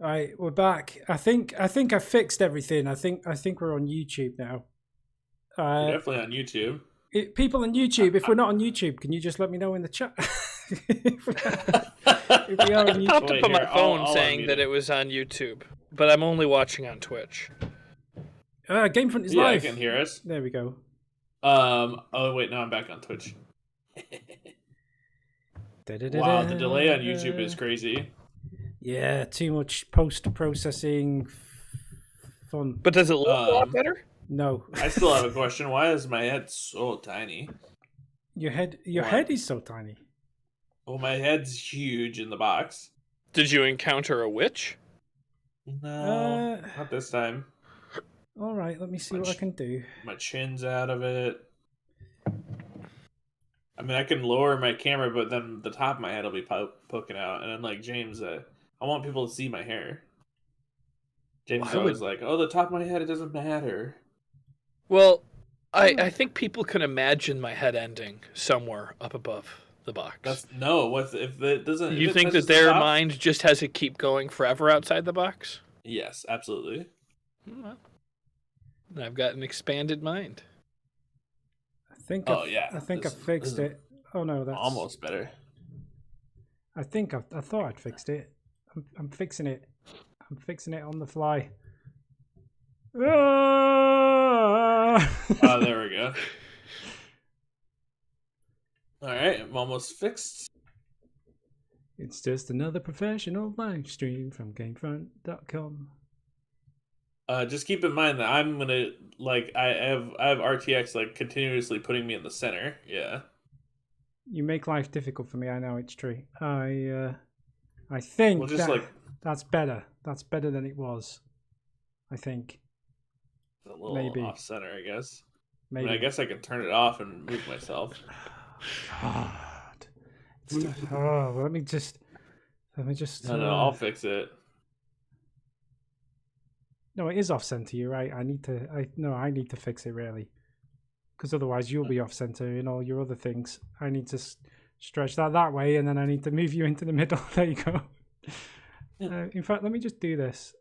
All right, we're back. I think I fixed everything. I think we're on YouTube now. We're Uh, definitely on YouTube. People on YouTube, if we're not on YouTube, can you just let me know in the chat? if, we are on It YouTube. popped up Wait, on my here, phone I'll saying unmute that it. it was on YouTube, but I'm only watching on Twitch. GameFront is Yeah, I live. can hear us. There we go. Oh wait, no, I'm back on Twitch. Wow, the delay on YouTube is crazy. Yeah, too much post-processing fun. But does it look a lot Um, better? No, I still have a question. Why is my head so tiny? your head What? is so tiny. Well, my head's huge in the box. Did you encounter a witch? No, not this time. All right, let me see what I can do. My chin's out of it. I mean, I can lower my camera, but then the top of my head will be poking out. And I'm like, James, I want people to see my hair. James is always like, oh, the top of my head, it doesn't matter. Well, I think people can imagine my head ending somewhere up above the box. What if it doesn't? You if it think touches that the their top? mind just has to keep going forever outside the box? Yes, absolutely. Well, I've got an expanded mind. I think I this fixed is it. Oh no, that's almost better. I thought I'd fixed it. I'm fixing it. I'm fixing it on the fly. Oh, there we go. All right, I'm almost fixed. It's just another professional live stream from GameFront.com. Just keep in mind that I'm gonna I have RTX like continuously putting me in the center. Yeah. You make life difficult for me. I know it's true. I think Well, just like that's better. That's better than it was. I think. a little Maybe. off center, I guess. Maybe. I mean, I guess I can turn it off and move myself. God. Oh, let me just. No, I'll fix it. No, it is off center. You're right. I need to fix it really, because otherwise you'll be off center in all your other things. I need to stretch that way, and then I need to move you into the middle. There you go. Yeah. In fact, let me just do this.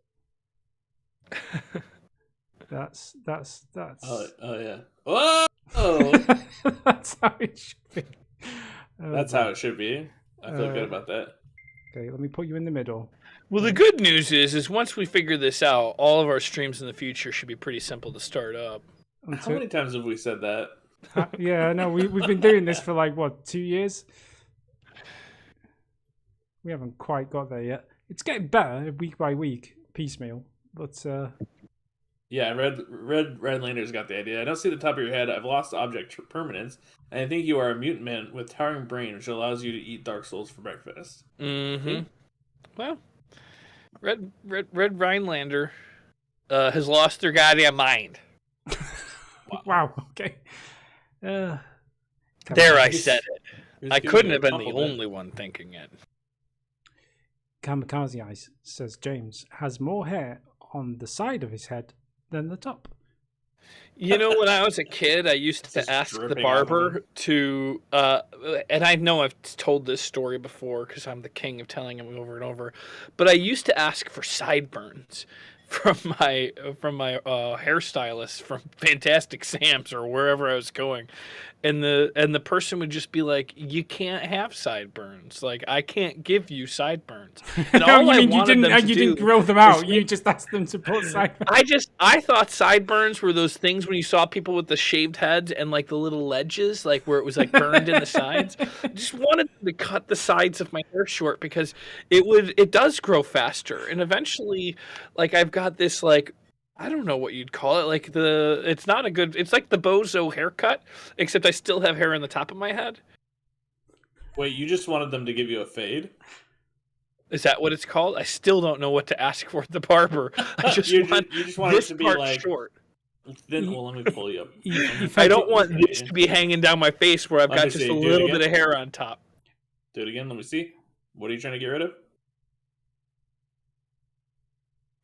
That's. Oh yeah. Whoa! That's how it should be. That's how it should be. I feel good about that. Okay, let me put you in the middle. Well, the good news is once we figure this out, all of our streams in the future should be pretty simple to start up. How many times have we said that? Yeah, no, we've been doing this for like what, 2 years? We haven't quite got there yet. It's getting better week by week, piecemeal. But Yeah, Red Lander's got the idea. I don't see the top of your head. I've lost the object permanence, and I think you are a mutant man with towering brain, which allows you to eat Dark Souls for breakfast. Mm-hmm. Well, Red Rhinelander has lost their goddamn mind. wow, okay. There, I Just- said it. I couldn't have been the only one thinking it. Kamikaze Eyes says James has more hair on the side of his head than the top. You know, when I was a kid, I used Just to ask the dripping off of barber him. to, and I know I've told this story before because I'm the king of telling them over and over, but I used to ask for sideburns from my hairstylist from Fantastic Sam's or wherever I was going, and the person would just be like, "You can't have sideburns. Like, I can't give you sideburns." And No, all you I mean you wanted them to didn't do grow them out. You just asked them to put sideburns. I thought sideburns were those things when you saw people with the shaved heads and like the little ledges, like where it was like burned in the sides. I just wanted to cut the sides of my hair short because it does grow faster. And eventually, like I've got this like, I don't know what you'd call it. Like it's not a good, it's like the bozo haircut, except I still have hair on the top of my head. Wait, you just wanted them to give you a fade? Is that what it's called? I still don't know what to ask for at the barber. I just you want just want it this to be part like short. Then, well, let me pull you up. I don't want this to be hanging down my face where I've Let me got just see, a do it little again. bit of hair on top. Do it again. Let me see. What are you trying to get rid of?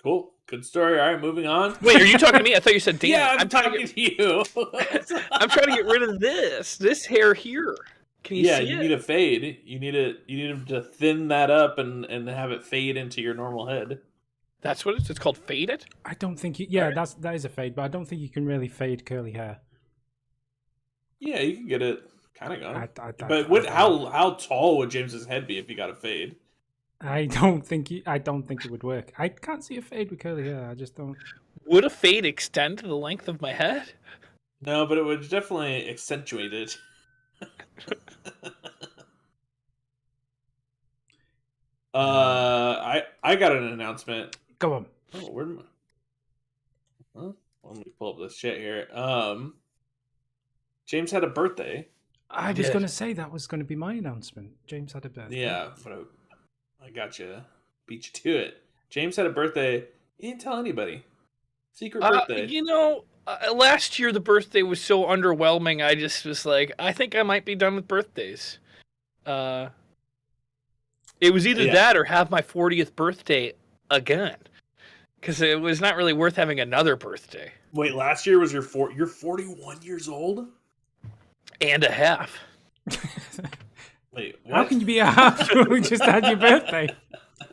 Cool. Good story. All right, moving on. Wait, are you talking to me? I thought you said Dan. Yeah, I'm trying talking to to you. I'm trying to get rid of this hair here. Can you see you it? need a fade. You need him to thin that up and have it fade into your normal head. That's what it's called, faded? I don't think that is a fade, but I don't think you can really fade curly hair. Yeah, you can get it kind of going. But how tall would James's head be if he got a fade? I don't think it would work. I can't see a fade with curly hair. I just don't. Would a fade extend to the length of my head? No, but it would definitely accentuate it. I got an announcement. Go on. Oh, where am I? Huh? Let me pull up this shit here. James had a birthday. I was going to say that was going to be my announcement. James had a birthday. Yeah, but I got you. Beat you to it. James had a birthday. He didn't tell anybody. Secret birthday. Last year the birthday was so underwhelming. I just was like, I think I might be done with birthdays. It was either that or have my 40th birthday again, because it was not really worth having another birthday. Wait, last year was you're 41 years old and a half. Wait, what? How can you be a half when we just had your birthday?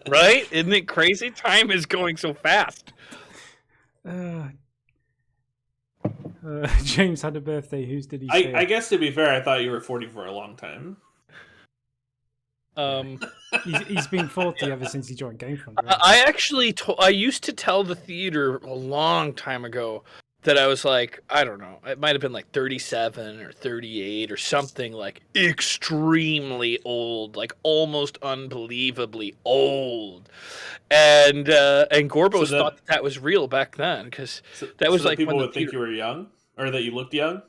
Right? Isn't it crazy? Time is going so fast. James had a birthday. Whose did he say? I guess to be fair, I thought you were 40 for a long time. He's been 40 ever since he joined GameFront. Right? I actually I used to tell the theater a long time ago that I was like, I don't know, it might have been like 37 or 38 or something, like extremely old, like almost unbelievably old. And Gorbos thought that was real back then, because that was like people when would think you were young, or that you looked young.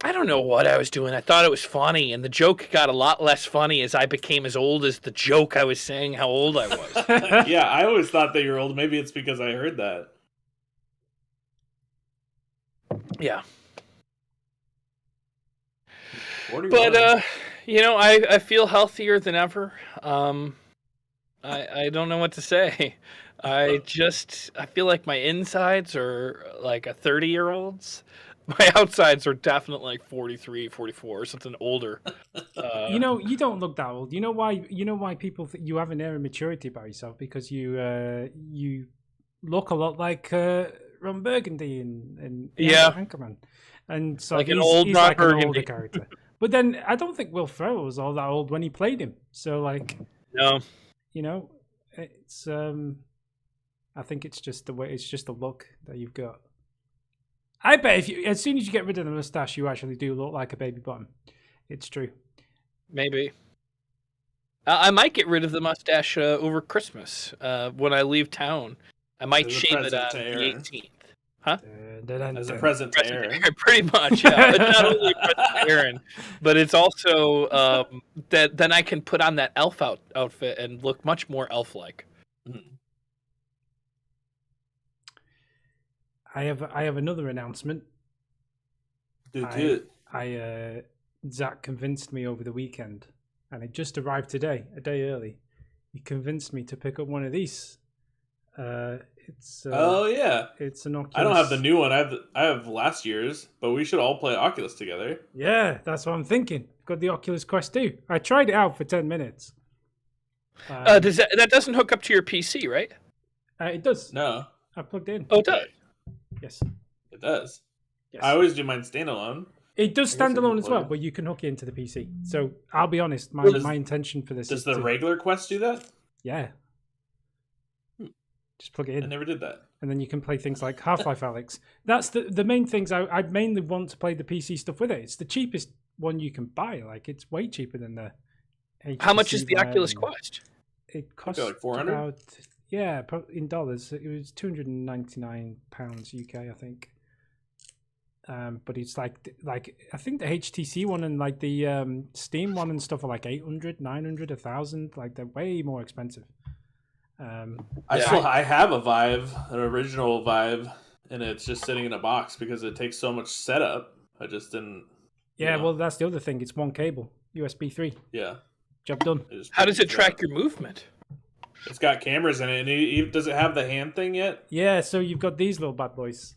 I don't know what I was doing. I thought it was funny, and the joke got a lot less funny as I became as old as the joke I was saying how old I was. Yeah, I always thought that you were old. Maybe it's because I heard that. Yeah. 41. But I feel healthier than ever. I don't know what to say. I feel like my insides are like a 30-year-old's. My outsides are definitely like 43, 44, or something older. You don't look that old. You know why people think you have an air of maturity about yourself? Because you look a lot like Ron Burgundy in Anchorman. And so like he's like an older character. But then I don't think Will Ferrell was all that old when he played him. So like, no, it's I think it's just the look that you've got. I bet as soon as you get rid of the mustache, you actually do look like a baby bottom. It's true. Maybe. I might get rid of the mustache over Christmas when I leave town. I might shave it on the 18th. Huh? As a present to Aaron. Pretty much, yeah. It's not only a present to Aaron, but it's also that then I can put on that elf outfit and look much more elf-like. Mm-hmm. I have another announcement. Zach convinced me over the weekend, and it just arrived today, a day early. He convinced me to pick up one of these. It's it's an Oculus. I don't have the new one. I have last year's, but we should all play Oculus together. Yeah, that's what I'm thinking. Got the Oculus Quest 2. I tried it out for 10 minutes. That doesn't hook up to your PC, right? It does. No, I plugged in. Oh, it does. Yes, it does. Yes. I always do mine standalone. It does standalone as well, but you can hook it into the PC. So I'll be honest, my intention for this does is the regular Quest do that? Yeah. Just plug it in. I never did that. And then you can play things like Half-Life Alyx. That's the main things I mainly want to play the PC stuff with it. It's the cheapest one you can buy. Like, it's way cheaper than the HTC. How much is the Oculus Quest? It costs like $400? In dollars. It was £299 UK, I think. But it's like I think the HTC one and like the Steam one and stuff are like 800, 900, 1,000. Like, they're way more expensive. I have a Vive, an original Vive, and it's just sitting in a box because it takes so much setup. I just didn't. Yeah, well, that's the other thing. It's one cable, USB 3. Yeah, job done. How does it track your movement? It's got cameras in it. And does it have the hand thing yet? Yeah, so you've got these little bad boys.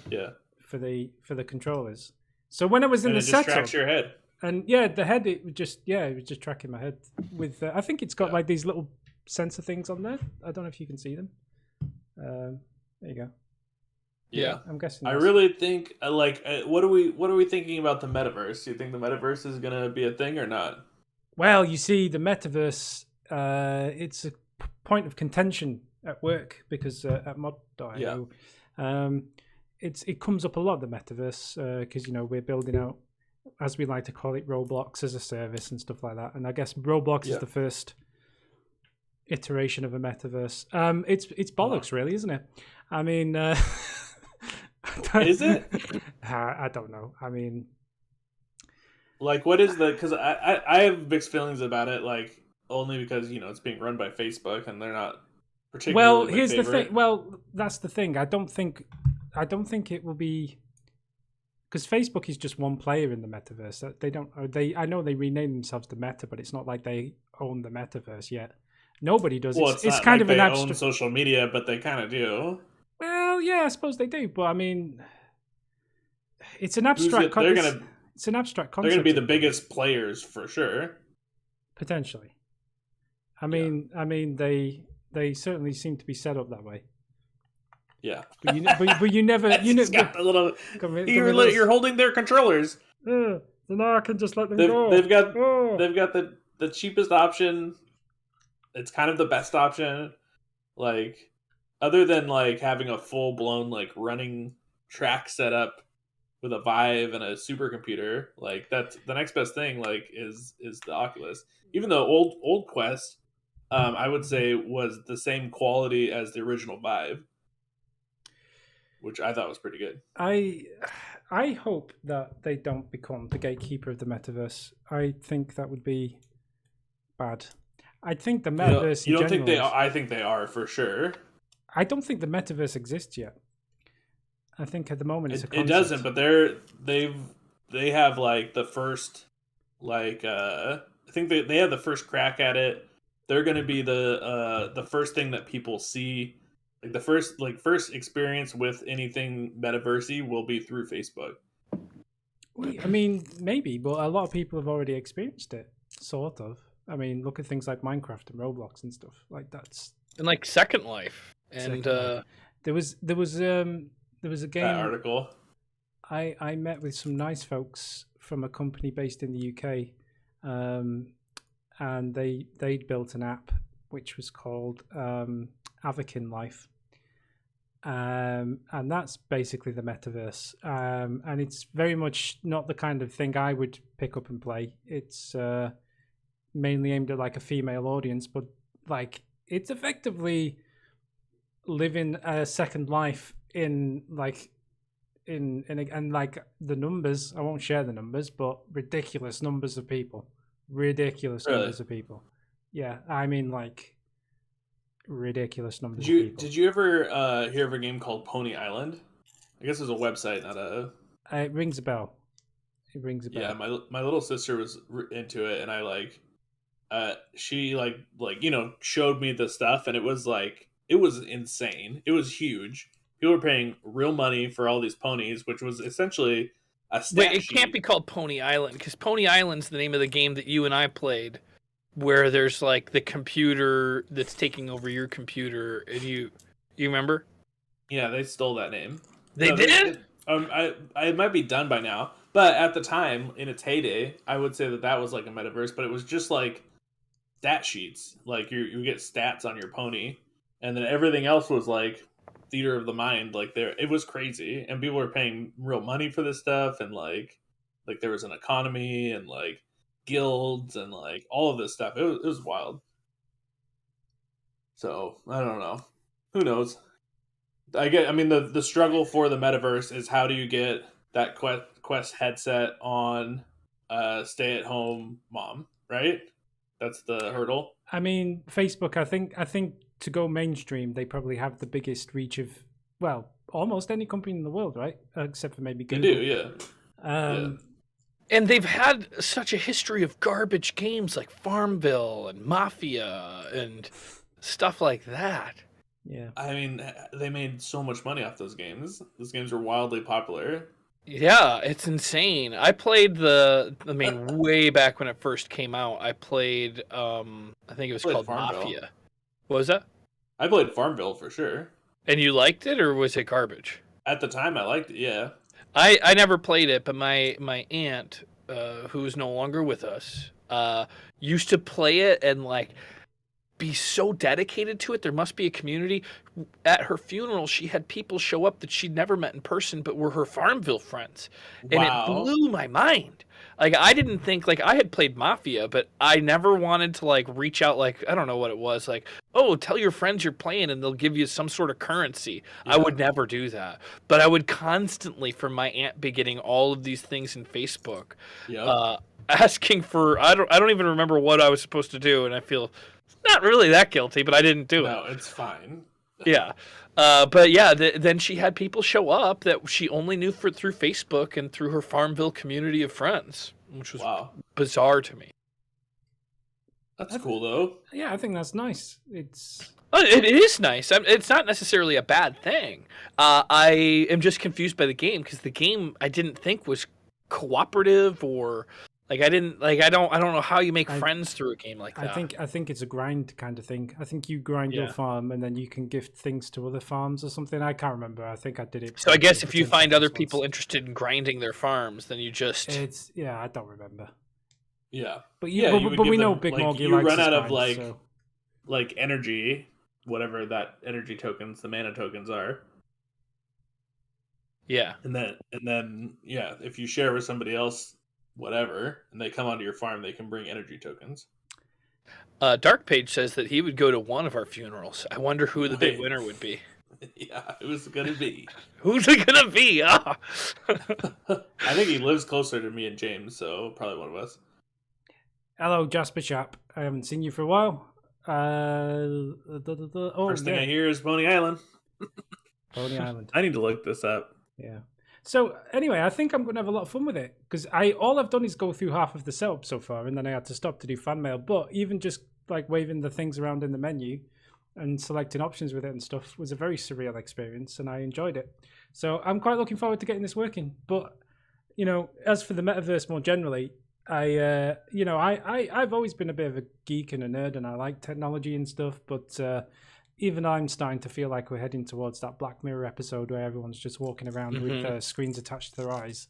Yeah. For the controllers. So when I was in the setup, it tracks your head. And yeah, the head it was just tracking my head with. I think it's got like these little sensor things on there. I don't know if you can see them. There you go. Yeah. I'm guessing. I really think what are we thinking about the metaverse? Do you think the metaverse is gonna be a thing or not? Well, you see, the metaverse, it's a point of contention at work because at mod.io, it comes up a lot, the metaverse, because we're building out, as we like to call it, Roblox as a service and stuff like that. And I guess Roblox is the first iteration of a metaverse. It's bollocks, really, isn't it? I mean, is it? I don't know. I mean, like, what is because I have mixed feelings about it, like, only because it's being run by Facebook and they're not particularly my here's favorite. the thing. Well, that's the thing. I don't think it will be, because Facebook is just one player in the metaverse. They don't. I know they renamed themselves the Meta, but it's not like they own the metaverse yet. Nobody does. Well, it's kind of an abstract. Own social media, but they kind of do. Well, yeah, I suppose they do, but I mean, it's an abstract. It's an abstract concept. They're going to be the biggest players for sure. Potentially. I mean, they certainly seem to be set up that way. Yeah, but you never. Got a little. You're holding their controllers. So now I can just let them go. They've got the cheapest option. It's kind of the best option. Like, other than like having a full blown like running track setup with a Vive and a supercomputer, like that's the next best thing. Like is the Oculus. Even though old Quest, I would say was the same quality as the original Vive, which I thought was pretty good. I hope that they don't become the gatekeeper of the metaverse. I think that would be bad. I think the metaverse. You don't think they are? I think they are for sure. I don't think the metaverse exists yet. I think at the moment it's a concept. It doesn't, but they have like the first I think they have the first crack at it. They're going to be the first thing that people see. Like the first experience with anything metaversey will be through Facebook. I mean, maybe, but a lot of people have already experienced it, sort of. I mean, look at things like Minecraft and Roblox and stuff like that's. And like Second Life, and there was a game. That article. I met with some nice folks from a company based in the UK, and they'd built an app which was called Avakin Life, and that's basically the metaverse, and it's very much not the kind of thing I would pick up and play. It's mainly aimed at like a female audience, but like it's effectively living a second life in like and like the numbers. I won't share the numbers, but ridiculous numbers of people. Numbers of people. Yeah, I mean like ridiculous numbers of people. Did you ever hear of a game called Pony Island? I guess it's a website, not a. It rings a bell. Yeah, my little sister was into it, and she showed me the stuff, and it was insane. It was huge. People were paying real money for all these ponies, which was essentially a stat sheet. Can't be called Pony Island, because Pony Island's the name of the game that you and I played, where there's like the computer that's taking over your computer, and you remember? Yeah, they stole that name. They did? It might be done by now, but at the time, in its heyday, I would say that was like a metaverse, but it was just like stat sheets. Like you get stats on your pony, and then everything else was like theater of the mind. Like it was crazy, and people were paying real money for this stuff, and like there was an economy and like guilds and like all of this stuff. It was wild. So I don't know. Who knows? I mean, the struggle for the metaverse is how do you get that Quest headset on stay-at-home mom, right? That's the hurdle. I mean, Facebook, I think to go mainstream, they probably have the biggest reach of, well, almost any company in the world, right? Except for maybe Google. They do, yeah. And they've had such a history of garbage games like Farmville and Mafia and stuff like that. Yeah. I mean, they made so much money off those games. Those games were wildly popular. Yeah, it's insane. I played way back when it first came out. I played, I think it was called Farmville. Mafia. What was that? I played Farmville for sure. And you liked it, or was it garbage? At the time, I liked it. Yeah. I never played it, but my aunt, who is no longer with us, used to play it and like be so dedicated to it. There must be a community. At her funeral, she had people show up that she'd never met in person, but were her Farmville friends, and it Wow. blew my mind. Like I didn't think like I had played Mafia, but I never wanted to like reach out. Like I don't know what it was. Like oh, tell your friends you're playing, and they'll give you some sort of currency. Yeah. I would never do that, but I would constantly, from my aunt, be getting all of these things in Facebook, Yep. asking for. I don't even remember what I was supposed to do, and I feel not really that guilty, but I didn't do it. No, it's fine. Yeah. But yeah, then she had people show up that she only knew through Facebook and through her Farmville community of friends, which was Wow. bizarre to me. That's cool though. Yeah, I think that's nice. It's It is nice. It's not necessarily a bad thing. I am just confused by the game because the game I didn't think was cooperative or like I don't know how you make friends through a game like that. I think it's a grind kind of thing. I think you grind your farm and then you can gift things to other farms or something. I can't remember. I think I did it. So I guess if you find other people interested in grinding their farms, then you just I don't remember. Yeah. But would but we give know them, Big like, Morgy you likes run his out of grind, like energy, whatever that energy tokens, the mana tokens are. Yeah. And then yeah, if you share with somebody else, whatever, and they come onto your farm, they can bring energy tokens. Dark Page says that he would go to one of our funerals. I wonder who the big winner would be. Yeah, it was gonna be. Who's it gonna be? Ah. I think he lives closer to me and James, so probably one of us. Hello, Jasper Chap. I haven't seen you for a while. First thing I hear is Pony Island. Pony Island. I need to look this up. Yeah. So anyway, I think I'm going to have a lot of fun with it because all I've done is go through half of the setup so far, and then I had to stop to do fan mail. But even just like waving the things around in the menu and selecting options with it and stuff was a very surreal experience, and I enjoyed it. So I'm quite looking forward to getting this working. But you know, as for the metaverse more generally, I've always been a bit of a geek and a nerd, and I like technology and stuff. But even I'm starting to feel like we're heading towards that Black Mirror episode where everyone's just walking around with screens attached to their eyes,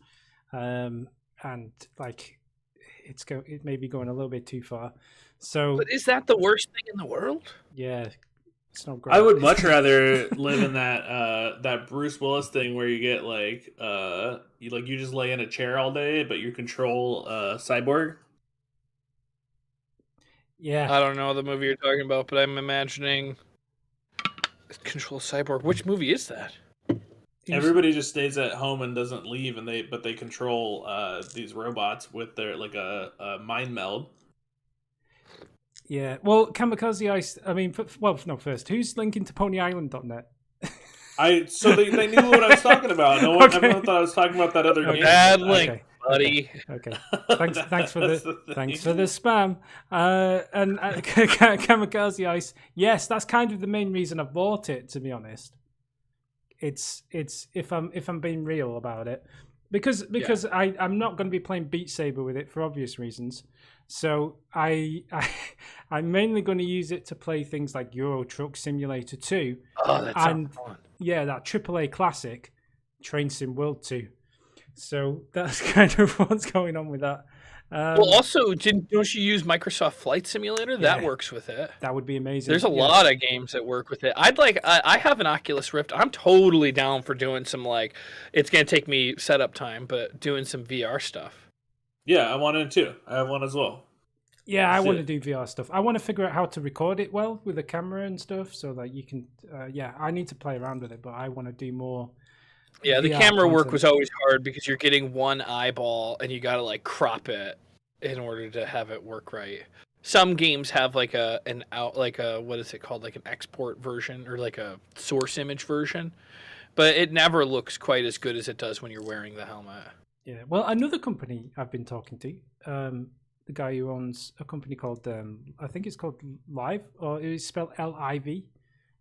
and like it may be going a little bit too far. So, but is that the worst thing in the world? Yeah, it's not great. I would much rather live in that Bruce Willis thing where you get you just lay in a chair all day, but you control cyborg. Yeah, I don't know the movie you're talking about, but I'm imagining Control Cyborg. Which movie is that? Everybody just stays at home and doesn't leave, and they control these robots with their a mind meld. Yeah, well, Kamikaze Ice. I mean, first, who's linking to PonyIsland.net? So they knew what I was talking about. Everyone thought I was talking about that other game. Bad link, buddy. Okay. Thanks for the spam. And Kamikaze Ice. Yes, that's kind of the main reason I bought it. To be honest, it's if I'm being real about it, because I'm not going to be playing Beat Saber with it for obvious reasons. So I'm mainly going to use it to play things like Euro Truck Simulator 2. Oh, that sounds fun. Yeah, that AAA classic, Train Sim World 2. So that's kind of what's going on with that. Well, also, don't you use Microsoft Flight Simulator? That works with it. That would be amazing. There's a lot of games that work with it. I have an Oculus Rift. I'm totally down for doing some it's going to take me setup time, but doing some VR stuff. Yeah, I wanted to. I have one as well. Yeah, I want to do VR stuff. I want to figure out how to record it well with a camera and stuff so that you can... I need to play around with it, but I want to do more... Yeah, the camera work was always hard because you're getting one eyeball and you got to crop it in order to have it work right. Some games have what is it called? Like an export version or like a source image version, but it never looks quite as good as it does when you're wearing the helmet. Yeah, well, another company I've been talking to, the guy who owns a company called, I think it's called Live, or it's spelled Liv,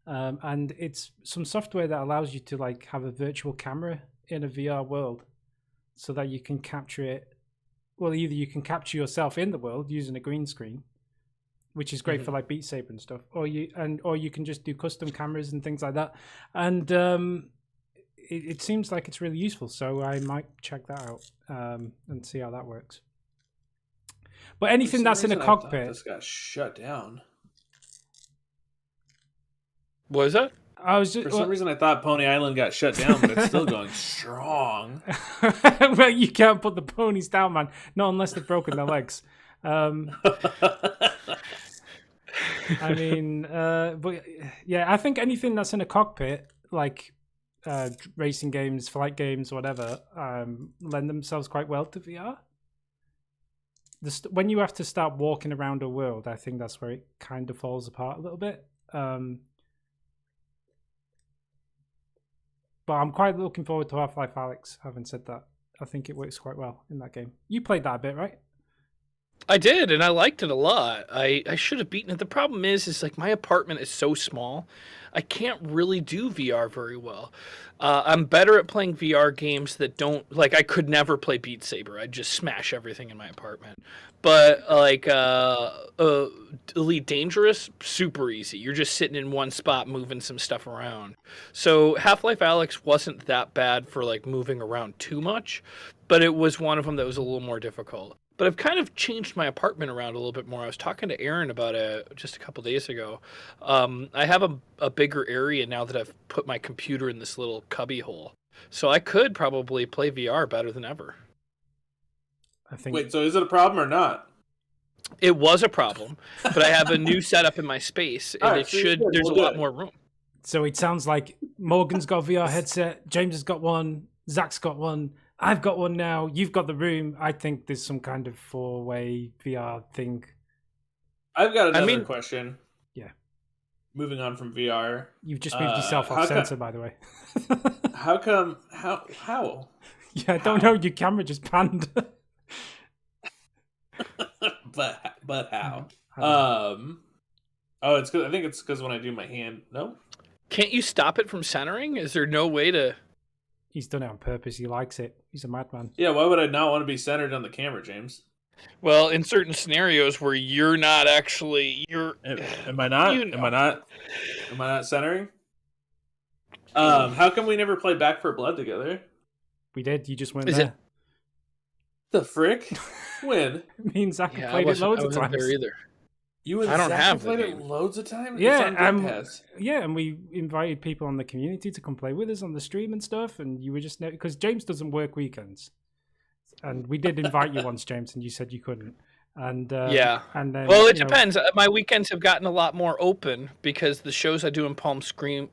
and it's some software that allows you to have a virtual camera in a VR world, so that you can capture it. Well, either you can capture yourself in the world using a green screen, which is great for like Beat Saber and stuff. Or you can just do custom cameras and things like that. And it seems like it's really useful. So I might check that out and see how that works. But anything that's in a cockpit, this got shut down. What is that? I was just, For some reason I thought Pony Island got shut down, but it's still going strong. Well, you can't put the ponies down, man. Not unless they've broken their legs. I mean, but yeah, I think anything that's in a cockpit, like racing games, flight games, whatever, lend themselves quite well to VR. When you have to start walking around a world, I think that's where it kind of falls apart a little bit. But I'm quite looking forward to Half-Life Alyx, having said that. I think it works quite well in that game. You played that a bit, right? I did, and I liked it a lot. I should have beaten it. The problem is like my apartment is so small, I can't really do VR very well. I'm better at playing VR games that don't, like, I could never play Beat Saber. I'd just smash everything in my apartment. But like Elite Dangerous, super easy. You're just sitting in one spot moving some stuff around. So Half-Life Alyx wasn't that bad for like moving around too much, but it was one of them that was a little more difficult. But I've kind of changed my apartment around a little bit more. I was talking to Aaron about it just a couple days ago. I have a bigger area now that I've put my computer in this little cubby hole. So I could probably play VR better than ever. I think. Wait, so is it a problem or not? It was a problem, but I have a new setup in my space, and Right, so there's a lot more room. So it sounds like Morgan's got a VR headset, James has got one, Zach's got one, I've got one now, you've got the room. I think there's some kind of 4-way VR thing. I've got another question. Yeah. Moving on from VR. You've just moved yourself off center, by the way. How come? How? Yeah, I don't know. Your camera just panned. but how? Oh, it's good. I think it's because when I do my hand. No. Can't you stop it from centering? Is there no way to? He's done it on purpose. He likes it. He's a madman. Yeah, why would I not want to be centered on the camera, James? Well, in certain scenarios where you're not actually, Am I not? Am I not centering? How come we never played Back 4 Blood together? We did. You just weren't there. The frick? When? Me and Zach have played it loads of times. There either. You and Zach have played it loads of times? Yeah, and we invited people on the community to come play with us on the stream and stuff, and you were just because James doesn't work weekends, and we did invite you once, James, and you said you couldn't. And yeah, and then, well, it depends. My weekends have gotten a lot more open because the shows I do in Palm Screens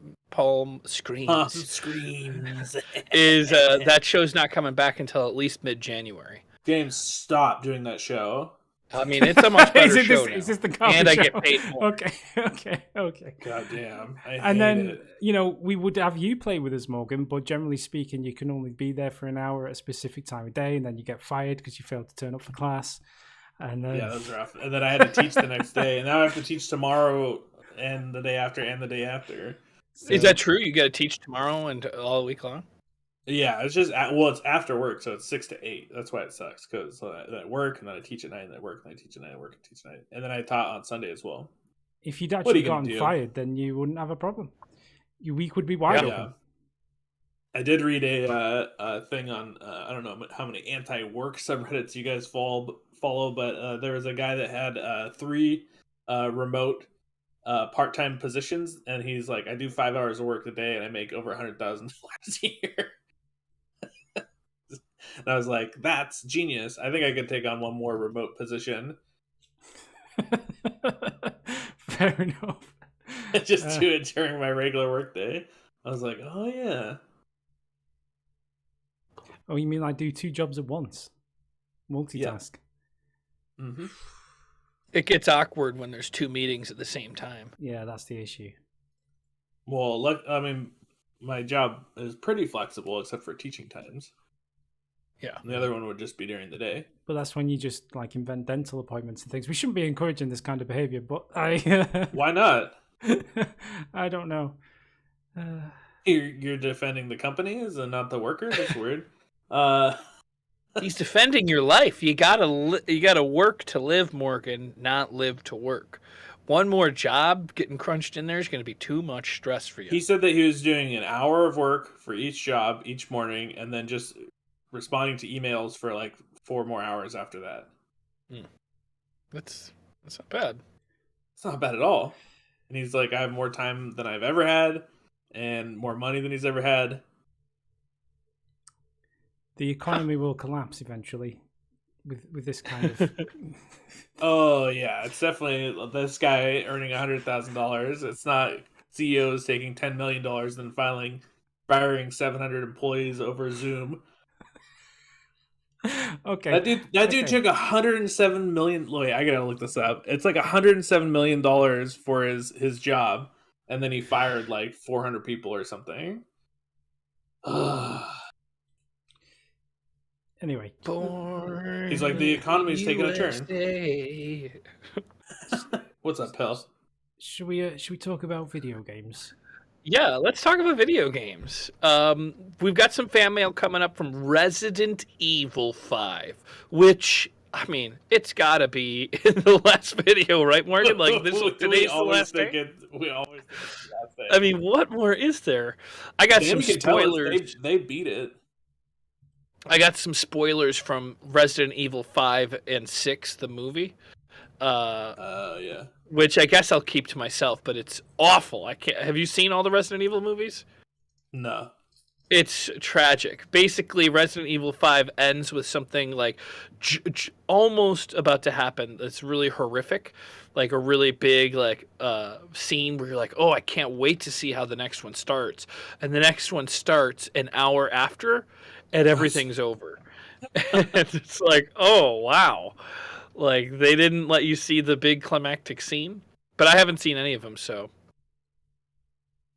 is that show's not coming back until at least mid-January. James, stop doing that show. I mean, it's a much better show now. Is this the comedy and show? I get paid more. Okay. God damn. And then, we would have you play with us, Morgan, but generally speaking, you can only be there for an hour at a specific time of day, and then you get fired because you failed to turn up for class. And then... Yeah, that was rough. And then I had to teach the next day, and now I have to teach tomorrow and the day after and the day after. So... Is that true? You got to teach tomorrow and all week long? Yeah, it's just it's after work, so it's 6 to 8. That's why it sucks because I work and then I teach at night, and then I work and I teach at night, and work and teach at night, and then I taught on Sunday as well. If you'd actually gotten fired, then you wouldn't have a problem. Your week would be wide open. I did read a thing on I don't know how many anti-work subreddits you guys follow, but there was a guy that had 3 remote part-time positions, and he's like, I do 5 hours of work a day, and I make over $100,000 a year. And I was like, that's genius. I think I could take on one more remote position. Fair enough. Just do it during my regular work day. I was like, oh yeah. Oh, you mean I do 2 jobs at once? Multitask. Yeah. Mm-hmm. It gets awkward when there's 2 meetings at the same time. Yeah, that's the issue. Well, I mean, my job is pretty flexible except for teaching times. Yeah. And the other one would just be during the day. But that's when you just like invent dental appointments and things. We shouldn't be encouraging this kind of behavior, but I... Why not? I don't know. You're defending the companies and not the workers? That's weird. He's defending your life. You gotta work to live, Morgan, not live to work. One more job getting crunched in there is going to be too much stress for you. He said that he was doing an hour of work for each job each morning, and then just responding to emails for like 4 more hours after that. That's not bad. It's not bad at all. And he's like, I have more time than I've ever had, and more money than he's ever had. The economy will collapse eventually with this kind of. Oh yeah, it's definitely this guy earning $100,000. It's not CEOs taking $10 million and firing 700 employees over Zoom. Okay. That dude took 107 million. Wait, I gotta look this up. It's like $107 million for his job, and then he fired like 400 people or something. Anyway, he's like, the economy's taking a turn. What's up, pal? Should we talk about video games? Yeah, let's talk about video games. We've got some fan mail coming up from Resident Evil 5, which, I mean, it's got to be in the last video, right, Morgan? Like, today's the last day? We always think it's the last day. I mean, what more is there? I got some spoilers. They beat it. I got some spoilers from Resident Evil 5 and 6, the movie. Yeah. Which I guess I'll keep to myself, but it's awful. I can't. Have you seen all the Resident Evil movies? No. It's tragic. Basically, Resident Evil 5 ends with something like almost about to happen that's really horrific. Like a really big scene where you're like, oh, I can't wait to see how the next one starts. And the next one starts an hour after, and everything's over. And it's like, oh, wow. Like, they didn't let you see the big climactic scene. But I haven't seen any of them, so.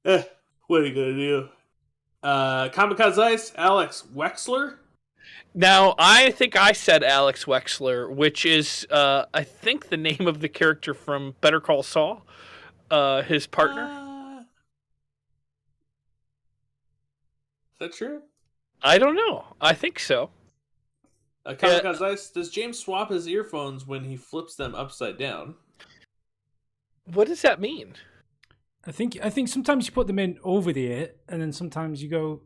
What are you going to do? Kamikaze Ice, Alex Wexler? Now, I think I said Alex Wexler, which is, I think, the name of the character from Better Call Saul, his partner. Is that true? I don't know. I think so. Kamikaze Ice, does James swap his earphones when he flips them upside down? What does that mean? I think sometimes you put them in over the ear, and then sometimes you go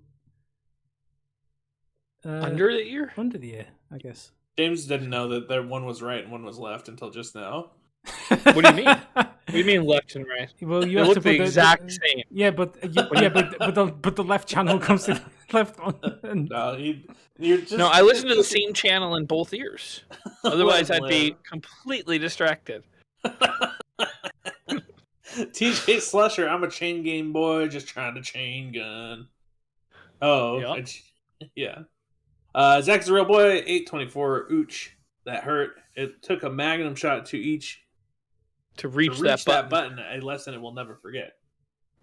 under the ear. Under the ear, I guess. James didn't know that one was right and one was left until just now. What do you mean? What do you mean left and right? Well, you they have look to put the exact same. Yeah, but the left channel comes to the left one. And... No, you're just... No, I listen to the same channel in both ears. Otherwise, I'd be completely distracted. TJ Slusher, I'm a chain game boy, just trying to chain gun. Oh, yep. Zach's a real boy, 824, ooch, that hurt. It took a magnum shot to each to reach that button, a lesson it will never forget.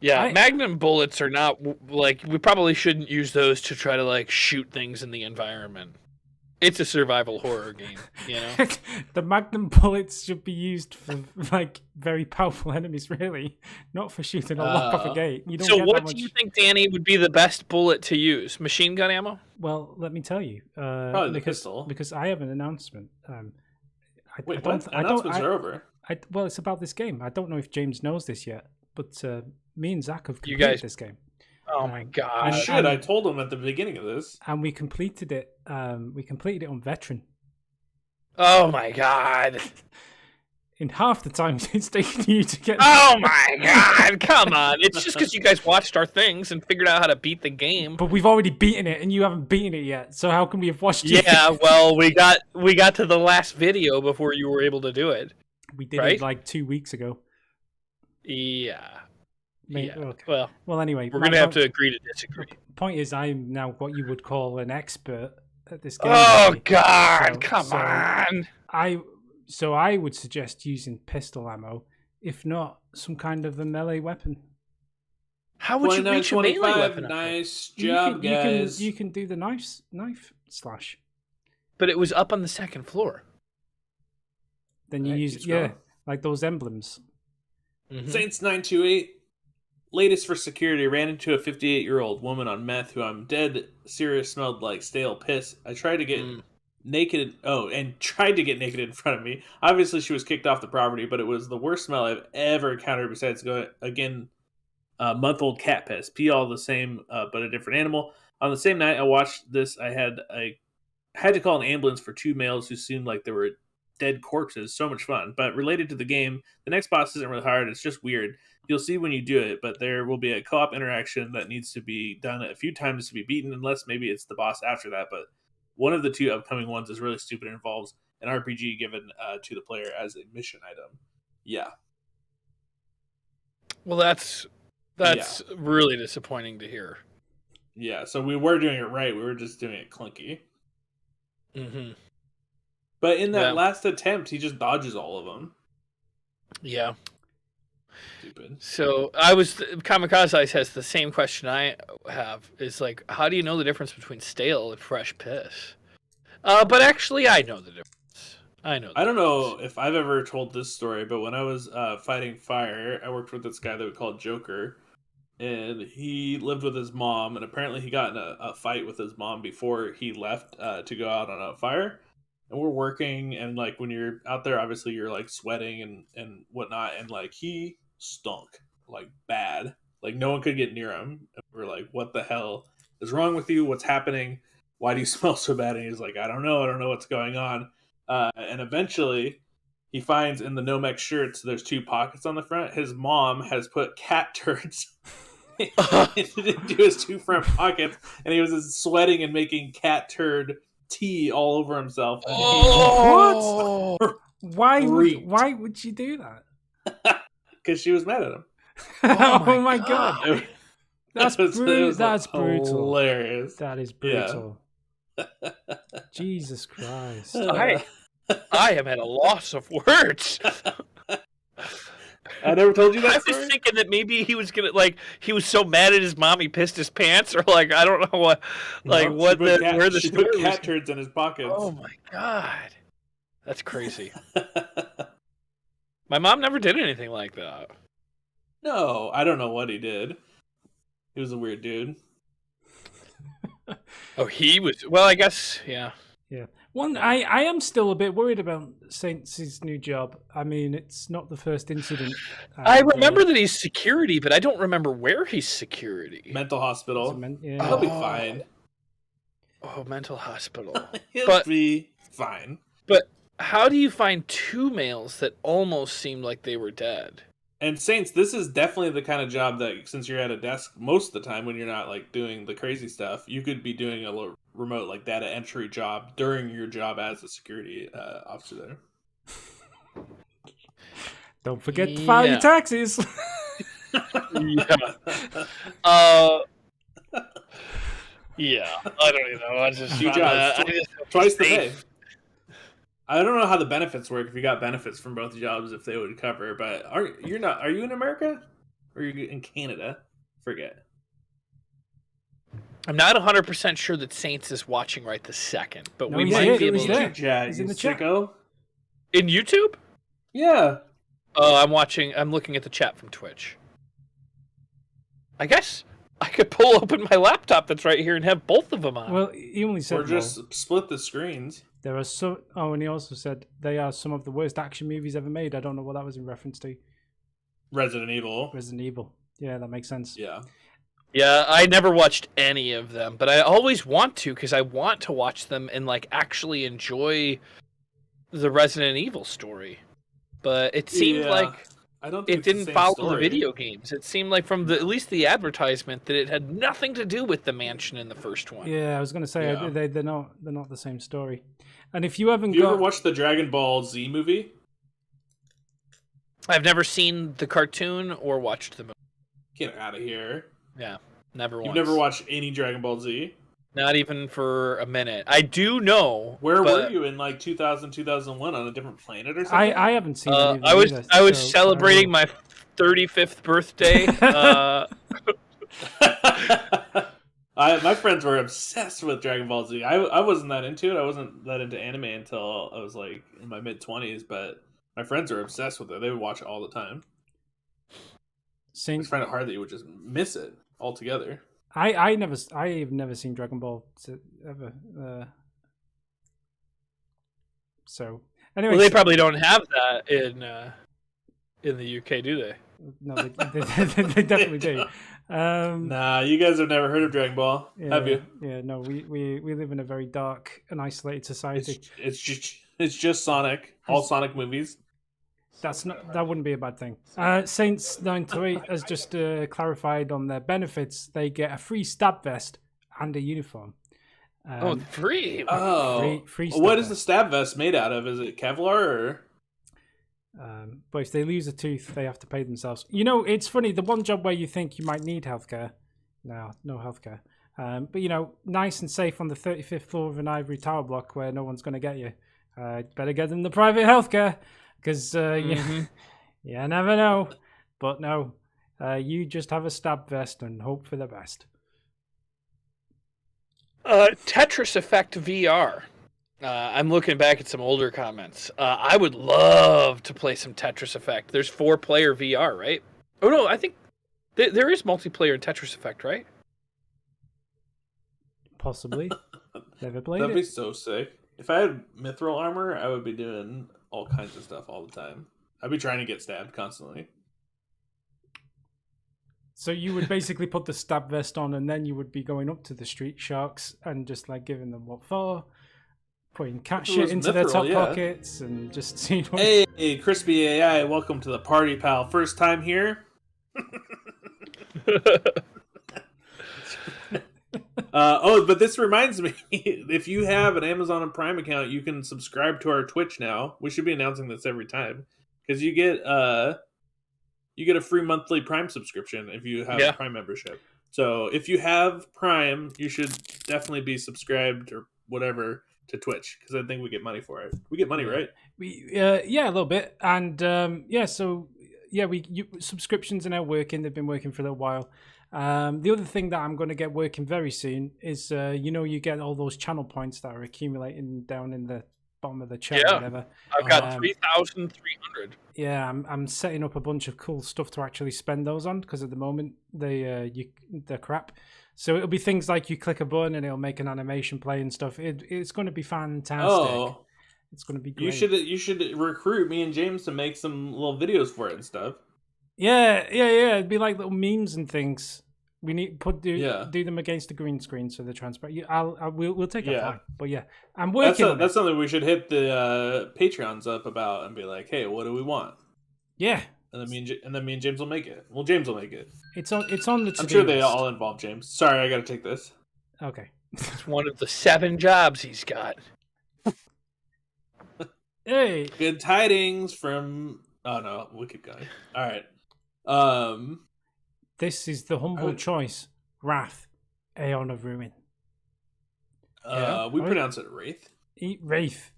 Yeah, magnum bullets are not, like, we probably shouldn't use those to try to, like, shoot things in the environment. It's a survival horror game, you know? The magnum bullets should be used for, like, very powerful enemies, really. Not for shooting a lock off a gate. You don't so get what do you think, Danny, would be the best bullet to use? Machine gun ammo? Well, let me tell you. Probably the pistol. Because I have an announcement. Announcements are over? Well, it's about this game. I don't know if James knows this yet, but me and Zach have completed this game. Oh my god! I told him at the beginning of this, and we completed it. We completed it on veteran. Oh my god! In half the time it's taken you to get. Oh my god! Come on! It's just because you guys watched our things and figured out how to beat the game. But we've already beaten it, and you haven't beaten it yet. So how can we have watched it? Yeah, well, we got to the last video before you were able to do it. We did it like 2 weeks ago. Yeah. Maybe, yeah. Okay. Well, anyway, we're gonna have to agree to disagree. Point is, I'm now what you would call an expert at this game. Oh God! Come on! I would suggest using pistol ammo, if not some kind of a melee weapon. How would you reach a melee weapon? Nice job, guys. You can do the knife slash. But it was up on the second floor. Then you use like those emblems. Mm-hmm. Saints 928. Latest for security, ran into a 58-year-old woman on meth who I'm dead serious smelled like stale piss. I tried to get naked. Oh, and tried to get naked in front of me. Obviously, she was kicked off the property, but it was the worst smell I've ever encountered. Besides going again, month-old cat piss, pee all the same, but a different animal. On the same night I watched this, I had to call an ambulance for two males who seemed like they were dead corpses. So much fun. But related to the game, the next boss isn't really hard. It's just weird. You'll see when you do it, but there will be a co-op interaction that needs to be done a few times to be beaten, unless maybe it's the boss after that. But one of the two upcoming ones is really stupid and involves an RPG given to the player as a mission item. Yeah. Well, that's really disappointing to hear. Yeah, so we were doing it right. We were just doing it clunky. Mm-hmm. But in that last attempt, he just dodges all of them. Yeah. Stupid. So Kamikaze Ice has the same question I have. Is like, how do you know the difference between stale and fresh piss? But actually, I know the difference. I don't know if I've ever told this story, but when I was fighting fire, I worked with this guy that we called Joker. And he lived with his mom, and apparently he got in a fight with his mom before he left to go out on a fire. And we're working, and like when you're out there, obviously you're like sweating and whatnot, and like he stunk like bad, like no one could get near him. And we're like, what the hell is wrong with you? What's happening? Why do you smell so bad? And he's like, I don't know what's going on. And eventually he finds in the Nomex shirts there's two pockets on the front. His mom has put cat turds into his two front pockets, and he was just sweating and making cat turd tea all over himself. What? Why would she do that? Because she was mad at him. Oh my god. That's brutal. That's brutal. Hilarious. That is brutal. Yeah. Jesus Christ. I am at a loss of words. I never told you that story? I was thinking that maybe he was gonna he was so mad at his mom he pissed his pants, or like I don't know what, like what the where the story put cat turds in his pockets. Oh my god, that's crazy. My mom never did anything like that. No, I don't know what he did. He was a weird dude. Oh, he was. Well, I guess, yeah. Yeah. I am still a bit worried about Saints' new job. I mean, it's not the first incident. I remember that he's security, but I don't remember where he's security. Mental hospital. Yeah. He'll be fine. Oh, mental hospital. He'll be fine. But how do you find two males that almost seemed like they were dead? And Saints, this is definitely the kind of job that, since you're at a desk most of the time when you're not like doing the crazy stuff, you could be doing a little remote like data entry job during your job as a security officer there. Don't forget to file your taxes. Yeah. Yeah. I don't even know. I just twice the pay. I don't know how the benefits work, if you got benefits from both jobs, if they would cover, but are you in America? Or are you in Canada? Forget. I'm not 100% sure that Saints is watching right this second, but we he's might be able there. to. He's in the chat. In YouTube? Yeah. Oh, I'm looking at the chat from Twitch. I guess I could pull open my laptop that's right here and have both of them on. Well, he only said... Or just split the screens. There are so... Oh, and he also said they are some of the worst action movies ever made. I don't know what that was in reference to. Resident Evil. Yeah, that makes sense. Yeah. Yeah, I never watched any of them, but I always want to, because I want to watch them and like actually enjoy the Resident Evil story. But it seemed like it didn't follow the video games. It seemed like from at least the advertisement that it had nothing to do with the mansion in the first one. Yeah, I was going to say they're not the same story. And if you haven't ever watched the Dragon Ball Z movie? I've never seen the cartoon or watched the movie. Get out of here. Yeah, never once. You've never watched any Dragon Ball Z? Not even for a minute. I do know. Where were you in like 2000, 2001 on a different planet or something? I haven't seen it I was celebrating my 35th birthday. My friends were obsessed with Dragon Ball Z. I wasn't that into it. I wasn't that into anime until I was like in my mid-20s, but my friends were obsessed with it. They would watch it all the time. I just find it hard that you would just miss it altogether. I've never seen Dragon Ball ever. So anyway, Well, they probably don't have that in the UK, do they? no, they definitely do. Nah, you guys have never heard of Dragon Ball, have you? Yeah, no, we live in a very dark and isolated society. It's just Sonic, all Sonic movies. That wouldn't be a bad thing. Saints 928 has just clarified on their benefits. They get a free stab vest and a uniform. Free. Oh, free stab what is vest. the stab vest made out of? Is it Kevlar or? But if they lose a tooth, they have to pay themselves. You know, it's funny. The one job where you think you might need healthcare, no healthcare. But you know, nice and safe on the 35th floor of an ivory tower block where no one's going to get you. Better get them the private healthcare because you never know. But no, you just have a stab vest and hope for the best. Tetris Effect VR. I'm looking back at some older comments. I would love to play some Tetris Effect. There's 4-player VR, right? Oh no, I think there is multiplayer in Tetris Effect, right? Possibly. Never played That'd it. be so sick. If I had mithril armor, I would be doing all kinds of stuff all the time. I'd be trying to get stabbed constantly. So you would basically put the stab vest on, and then you would be going up to the street sharks and just like giving them what for, putting cat shit into their top pockets, and just seeing. What... Hey, Crispy AI, welcome to the party, pal. First time here. But this reminds me, if you have an Amazon Prime account, you can subscribe to our Twitch now. We should be announcing this every time because you get a free monthly Prime subscription if you have a Prime membership. So if you have Prime, you should definitely be subscribed or whatever to Twitch because I think we get money for it. We get money, right? A little bit, and subscriptions are now working. They've been working for a little while. The other thing that I'm going to get working very soon is, you get all those channel points that are accumulating down in the bottom of the chat. Or whatever. I've got 3,300. Yeah, I'm setting up a bunch of cool stuff to actually spend those on because at the moment they're crap. So it'll be things like you click a button and it'll make an animation play and stuff. It's going to be fantastic. Oh, it's going to be great. You should recruit me and James to make some little videos for it and stuff. Yeah. It'd be like little memes and things. We need do them against the green screen so they're transparent. We'll take it fine. But yeah, I'm working. That's something we should hit the Patreons up about and be like, hey, what do we want? Yeah. And then me and James will make it. Well, James will make it. It's on the. I'm sure they all involve James. Sorry, I got to take this. Okay. It's one of the 7 jobs he's got. Hey. Good tidings from. Oh no, we'll keep going. All right. This is the humble choice. Wrath, Aeon of Ruin. We pronounce it Wraith. Wraith.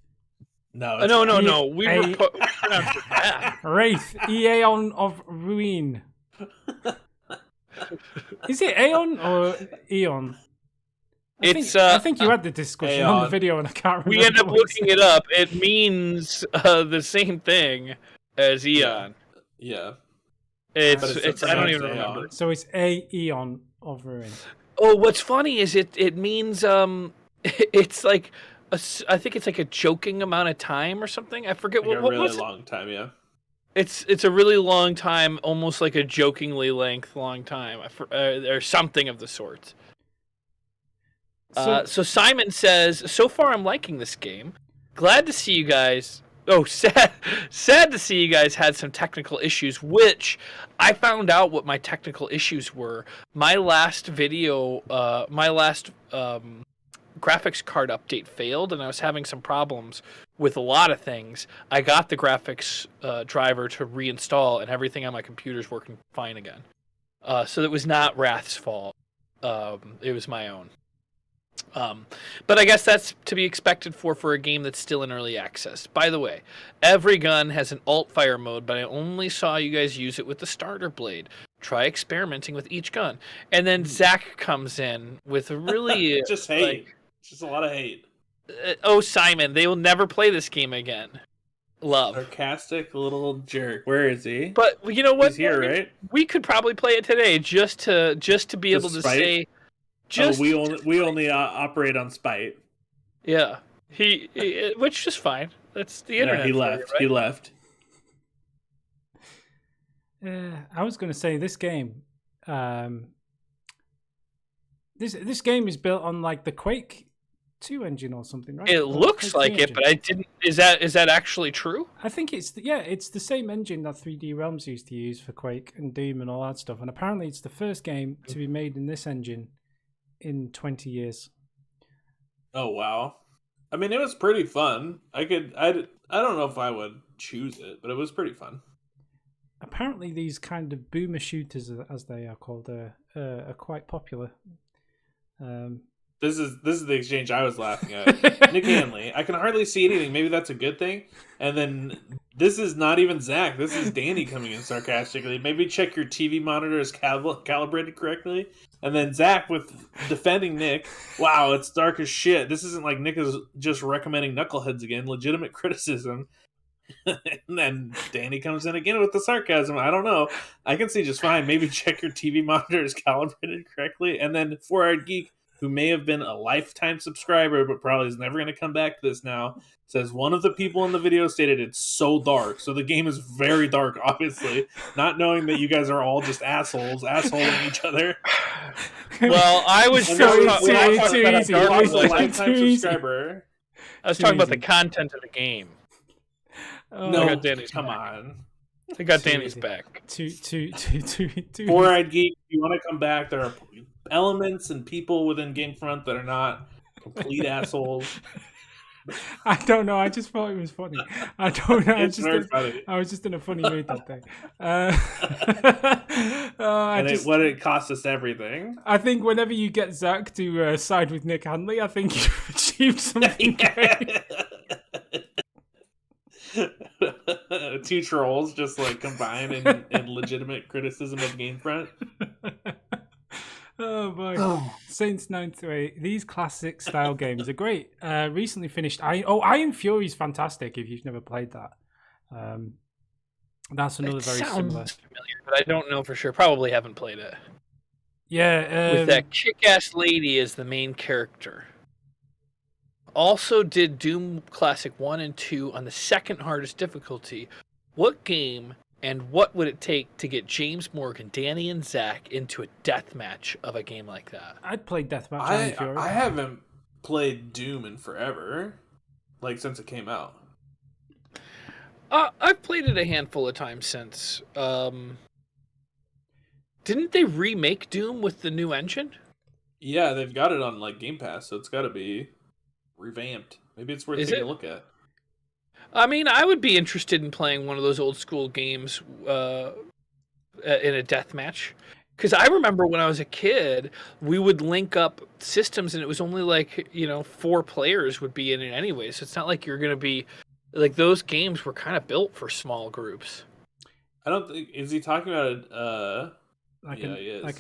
No. No. We pronounced it bad. Wraith, Aeon of Ruin. Is it Aeon or Eon? I think you had the discussion on the video and I can't remember. We end up looking it up. It means the same thing as Eon. Yeah. It's I don't even remember. So it's Aeon of Ruin. Oh, what's funny is it means it's like I think it's like a joking amount of time or something. I forget like what a really was long time. Yeah. It's a really long time, almost like a jokingly long time, or something of the sort. So Simon says, so far I'm liking this game. Glad to see you guys. Oh, sad to see you guys had some technical issues, which I found out what my technical issues were. My last video, graphics card update failed, and I was having some problems with a lot of things. I got the graphics driver to reinstall, and everything on my computer is working fine again. So it was not Wrath's fault. It was my own. But I guess that's to be expected for a game that's still in early access. By the way, every gun has an alt fire mode, but I only saw you guys use it with the starter blade. Try experimenting with each gun. And then Zach comes in with a really... just hate. Just a lot of hate. Simon, they will never play this game again. Love. Sarcastic little jerk. Where is he? But you know what? He's here, right? We could probably play it today just to be able to say... we only operate on spite. Yeah. Which is fine. That's the Yeah, internet. he for left. you, right? He left. I was going to say this game. This game is built on like the Quake 2 engine or something, right? It Or looks Quake like 3 it, but I didn't. Is that actually true? I think it's the same engine that 3D Realms used to use for Quake and Doom and all that stuff. And apparently, it's the first game to be made in this engine in 20 years. Oh wow! I mean, it was pretty fun. I don't know if I would choose it, but it was pretty fun. Apparently, these kind of boomer shooters, as they are called, are quite popular. This is the exchange I was laughing at. Nick Hanley, I can hardly see anything. Maybe that's a good thing. And then this is not even Zach. This is Danny coming in sarcastically. Maybe check your TV monitor is calibrated correctly. And then Zach with defending Nick. Wow, it's dark as shit. This isn't like Nick is just recommending Knuckleheads again. Legitimate criticism. And then Danny comes in again with the sarcasm. I don't know. I can see just fine. Maybe check your TV monitor is calibrated correctly. And then 4-Eyed Geek, who may have been a lifetime subscriber but probably is never going to come back to this now, says one of the people in the video stated it's so dark. So the game is very dark, obviously, not knowing that you guys are all just assholing each other. Well, I was So talking it's lifetime too easy. subscriber. I was too talking about the easy. content of the game. Oh, No, I got Danny's come back. on. I got Too Danny's easy. back. too 4-Eyed Geek, if you want to come back, there are elements and people within Gamefront that are not complete assholes. I don't know. I just thought it was funny. I don't know. It's very funny. I was just in a funny mood that day. What it cost us everything. I think whenever you get Zach to side with Nick Hanley, I think you've achieved something great. Two trolls just like combined in legitimate criticism of Gamefront. Oh boy. Saints 9 to 8. These classic style games are great. Recently finished Iron Fury is fantastic if you've never played that. That's another It very sounds similar. familiar, but I don't know for sure. Probably haven't played it. Yeah, With that kick-ass lady as the main character. Also did Doom Classic 1 and 2 on the second hardest difficulty. What game and what would it take to get James Morgan, Danny, and Zach into a death match of a game like that? I'd play Deathmatch Iron Fury. I haven't played Doom in forever, like since it came out. I've played it a handful of times since. Didn't they remake Doom with the new engine? Yeah, they've got it on like Game Pass, so it's got to be revamped. Maybe it's worth taking a look at. I mean, I would be interested in playing one of those old school games in a death match. Because I remember when I was a kid, we would link up systems, and it was only like 4 players would be in it anyway. So it's not like you're going to be like those games were kind of built for small groups. I don't think is he talking about like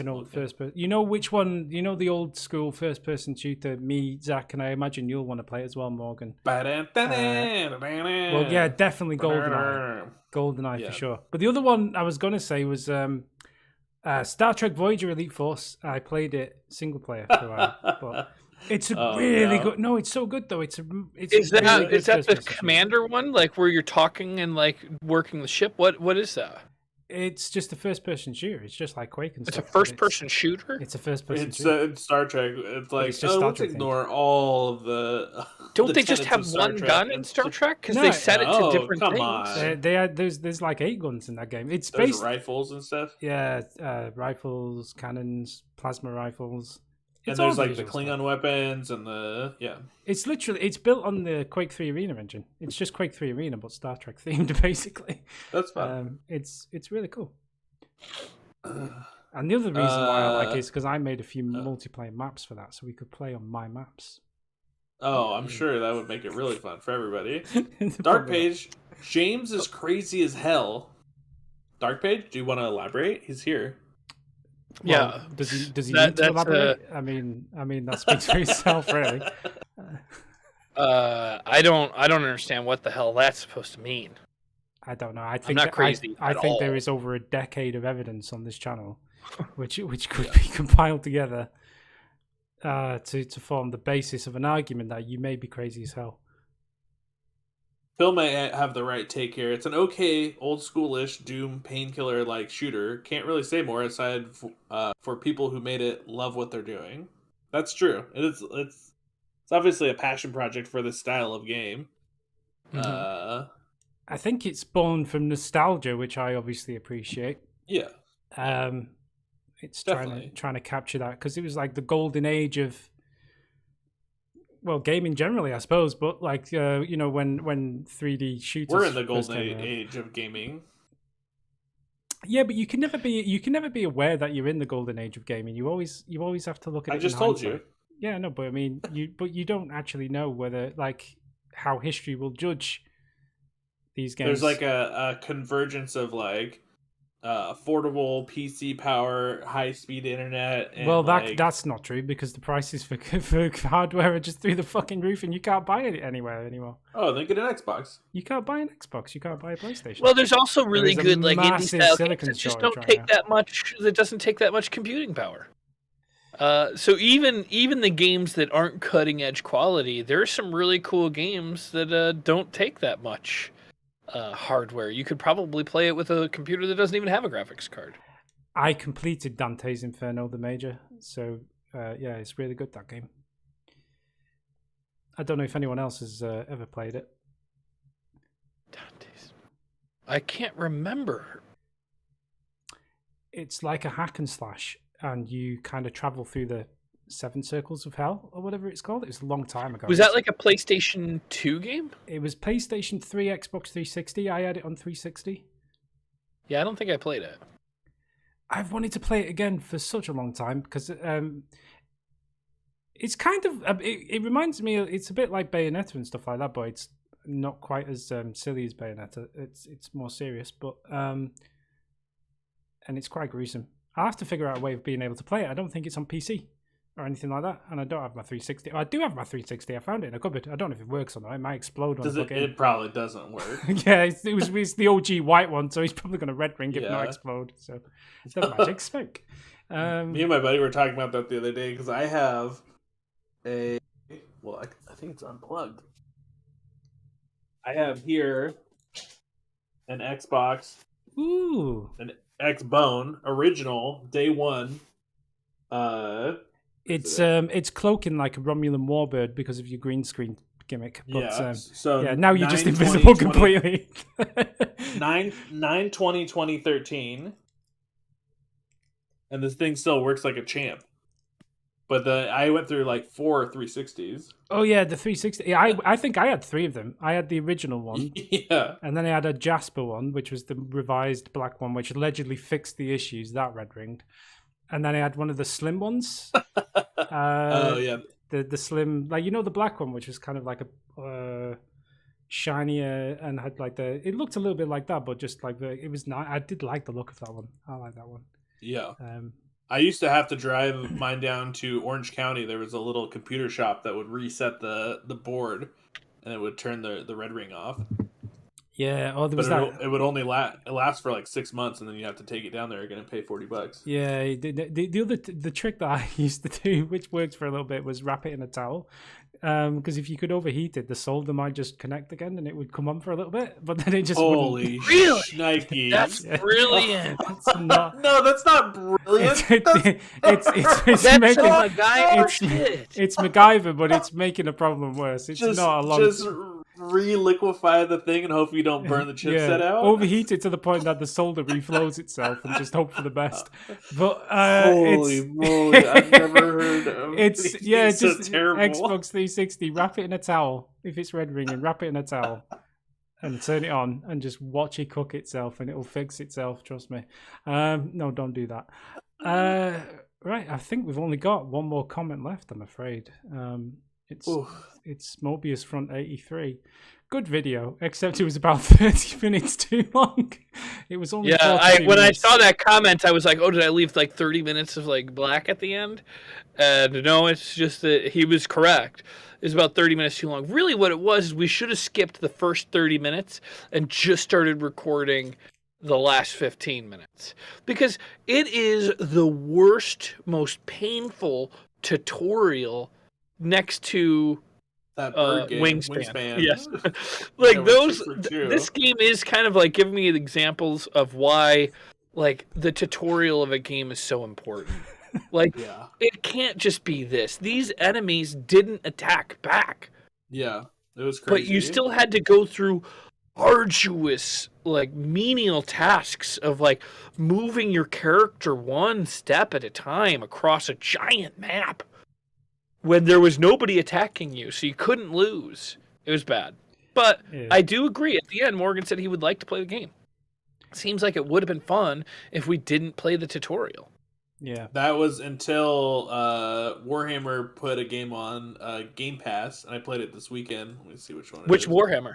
an old first person. You know which one? You know the old school first person shooter. Me, Zach, and I imagine you'll want to play as well, Morgan. Well, yeah, definitely GoldenEye for sure. But the other one I was gonna say was Star Trek Voyager Elite Force. I played it single player for a while, but it's a really good. No, it's so good though. Is that the commander one? Like where you're talking and like working the ship? What is that? It's just a first-person shooter. It's just like Quake and stuff. It's a first-person shooter? It's a first-person shooter. It's Star Trek. It's like, let's ignore all of the... Don't they just have one gun in Star Trek? Because they set it to different things. On. There's like 8 guns in that game. It's There's rifles and stuff? Yeah, rifles, cannons, plasma rifles. And there's like the Klingon weapons and the... Yeah. It's built on the Quake 3 Arena engine. It's just Quake 3 Arena, but Star Trek themed, basically. That's fun. It's really cool. And the other reason why I like it is because I made a few multiplayer maps for that, so we could play on my maps. Oh, I'm sure that would make it really fun for everybody. Dark Page, James is crazy as hell. Dark Page, do you want to elaborate? He's here. Well, yeah. Does he need to elaborate? I mean that speaks for itself, really. I don't understand what the hell that's supposed to mean. I don't know. I'm not crazy. I think there is over a decade of evidence on this channel, which could be compiled together. to form the basis of an argument that you may be crazy as hell. Phil may have the right take here. It's an okay, old schoolish Doom painkiller like shooter. Can't really say more aside for people who made it love what they're doing. That's true. It's obviously a passion project for this style of game. I think it's born from nostalgia, which I obviously appreciate. Yeah. It's trying to capture that because it was like the golden age of, well, gaming generally, I suppose. But like when 3D shooters, we're in the golden age of gaming. Yeah, but you can never be aware that you're in the golden age of gaming. You always have to look at it. I just told you. Yeah, no, but I mean, you don't actually know whether how history will judge these games. There's like a convergence of like affordable PC power, high speed internet. And well, that's not true because the prices for hardware are just through the fucking roof, and you can't buy it anywhere anymore. Oh, then get an Xbox. You can't buy an Xbox. You can't buy a PlayStation. Well, there's also really good like indie style games that just don't take that much. That doesn't take that much computing power. So even the games that aren't cutting edge quality, there are some really cool games that don't take that much hardware. You could probably play it with a computer that doesn't even have a graphics card. I completed Dante's Inferno the Major, so yeah, it's really good, that game. I don't know if anyone else has ever played it. Dante's, I can't remember. It's like a hack and slash, and you kind of travel through the 7 Circles of Hell, or whatever it's called. It was a long time ago. Was that like a PlayStation 2 game? It was PlayStation 3, Xbox 360. I had it on 360. Yeah, I don't think I played it. I've wanted to play it again for such a long time because it's kind of... It reminds me... It's a bit like Bayonetta and stuff like that, but it's not quite as silly as Bayonetta. It's more serious, but... and it's quite gruesome. I'll have to figure out a way of being able to play it. I don't think it's on PC or anything like that, and I don't have my 360. I do have my 360. I found it in a cupboard. I don't know if it works or not. It might explode when I plug it in. It probably doesn't work. Yeah, it's the OG white one, so he's probably going to red ring if not explode. So the magic spoke. Me and my buddy were talking about that the other day because I have I think it's unplugged. I have here an Xbox. Ooh. An X-Bone original day one. It's cloaking like a Romulan warbird because of your green screen gimmick. But, so now you're just invisible completely. 9/20/2013, and this thing still works like a champ. But I went through like 4 360s. Oh yeah, the 360. Yeah, I think I had 3 of them. I had the original one. Yeah. And then I had a Jasper one, which was the revised black one, which allegedly fixed the issues that red ringed. And then I had one of the slim ones. Oh yeah. The slim, like the black one, which was kind of like a shinier and had like it looked a little bit like that, but just like it was not. I did like the look of that one. I like that one. Yeah. I used to have to drive mine down to Orange County. There was a little computer shop that would reset the board, and it would turn the red ring off. Yeah, there was it would only last for like 6 months, and then you have to take it down there again and pay $40. Yeah, the trick that I used to do, which worked for a little bit, was wrap it in a towel. Because if you could overheat it, the solder might just connect again, and it would come on for a little bit. But then it just holy really shnikes. That's brilliant. No, that's not brilliant. It's MacGyver, but it's making a problem worse. It's not a long. Just re-liquefy the thing and hope you don't burn the chipset out. Overheat it to the point that the solder reflows itself and just hope for the best. But holy moly, I've never heard of it's just terrible. Xbox 360. Wrap it in a towel if it's red ringing. Wrap it in a towel and turn it on and just watch it cook itself, and it'll fix itself. Trust me. No, don't do that. Right, I think we've only got one more comment left. I'm afraid. It's Mobius Front 83. Good video, except it was about 30 minutes too long. It was only when I saw that comment, I was like, oh, did I leave like 30 minutes of like black at the end? And no, it's just that he was correct. It's about 30 minutes too long. Really what it was is we should have skipped the first 30 minutes and just started recording the last 15 minutes. Because it is the worst, most painful tutorial next to That bird game, Wingspan. Yes. Yeah, Like those for two. this game is kind of like giving me examples of why like the tutorial of a game is so important. Like Yeah. it can't just be this. These enemies didn't attack back. Yeah. It was crazy. But you still had to go through arduous, like menial tasks of like moving your character one step at a time across a giant map when there was nobody attacking you, so you couldn't lose. It was bad. But Yeah. I do agree. At the end, Morgan said he would like to play the game. Seems like it would have been fun if we didn't play the tutorial. Yeah. That was until Warhammer put a game on Game Pass, and I played it this weekend. Let me see which one. Which Warhammer?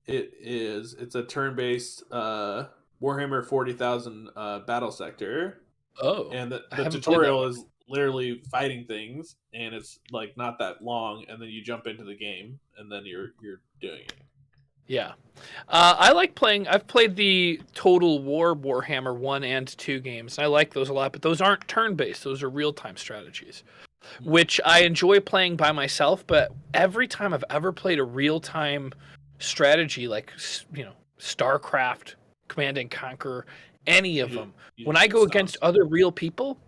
It's a turn-based Warhammer 40,000 battle sector. Oh, And the I haven't played that tutorial one. is literally fighting things, and it's like not that long, and then you jump into the game, and then you're doing it. Yeah. I like playing. I've played the Total War Warhammer 1 and 2 games. I like those a lot, but those aren't turn-based. Those are real-time strategies, which I enjoy playing by myself, but every time I've ever played a real-time strategy, like, you know, StarCraft, Command and Conquer, any of them, when I go against other real people,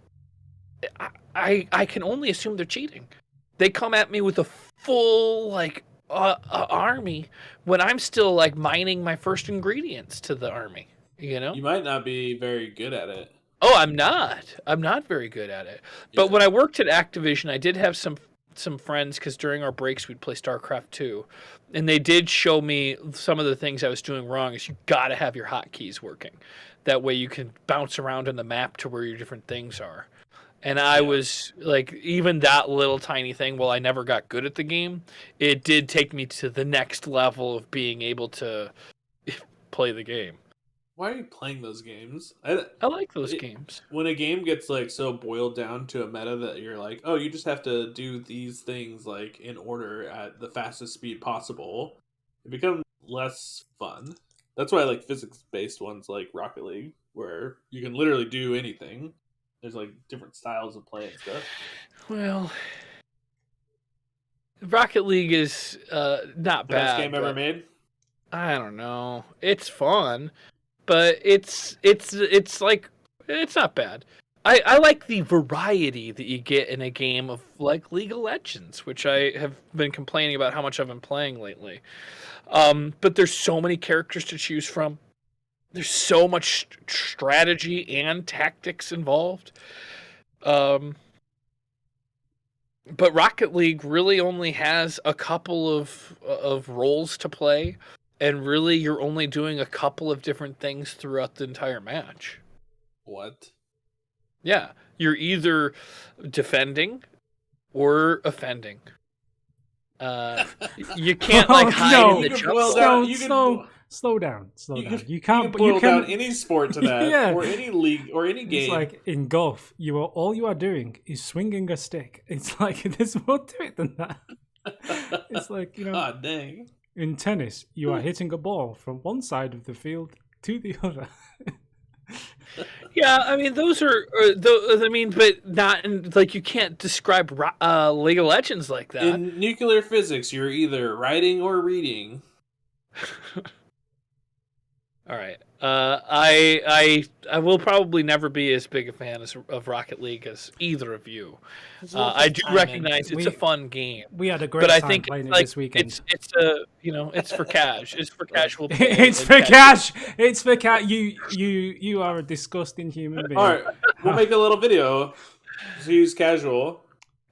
I can only assume they're cheating. They come at me with a full, like, army when I'm still like mining my first ingredients to the army, you know? You might not be very good at it. Oh, I'm not very good at it. But when I worked at Activision, I did have some friends, because during our breaks we'd play StarCraft 2, and they did show me some of the things I was doing wrong. Is you got to have your hotkeys working. That way you can bounce around on the map to where your different things are. And I was like, even that little tiny thing, while I never got good at the game, it did take me to the next level of being able to play the game. Why are you playing those games? I like those games. When a game gets like so boiled down to a meta that you're like, oh, you just have to do these things like in order at the fastest speed possible, it becomes less fun. That's why I like physics-based ones like Rocket League, where you can literally do anything. There's like different styles of play and stuff. Well, Rocket League is not The bad. best game ever made? I don't know. It's fun, but it's like it's not bad. I like the variety that you get in a game of like League of Legends, which I have been complaining about how much I've been playing lately. But there's so many characters to choose from. There's so much strategy and tactics involved. But Rocket League really only has a couple of roles to play, and really you're only doing a couple of different things throughout the entire match. What? Yeah, you're either defending or offending. You can't like hide in the jump. Slow down. You can't boil down any sport to that, Yeah. or any league, or any game. It's like in golf, all you are doing is swinging a stick. It's like there's more to it than that. It's like, you know. God dang. In tennis, you are hitting a ball from one side of the field to the other. Yeah, I mean those are. I mean, but not in, like you can't describe League of Legends like that. In nuclear physics, you're either writing or reading. All right. I will probably never be as big a fan of Rocket League as either of you. I do recognize it's a fun game. We had a great time playing it this weekend. It's it's for cash. It's for casual. It's for cash. It's for cash. You are a disgusting human being. All right, we'll make a little video. So use casual.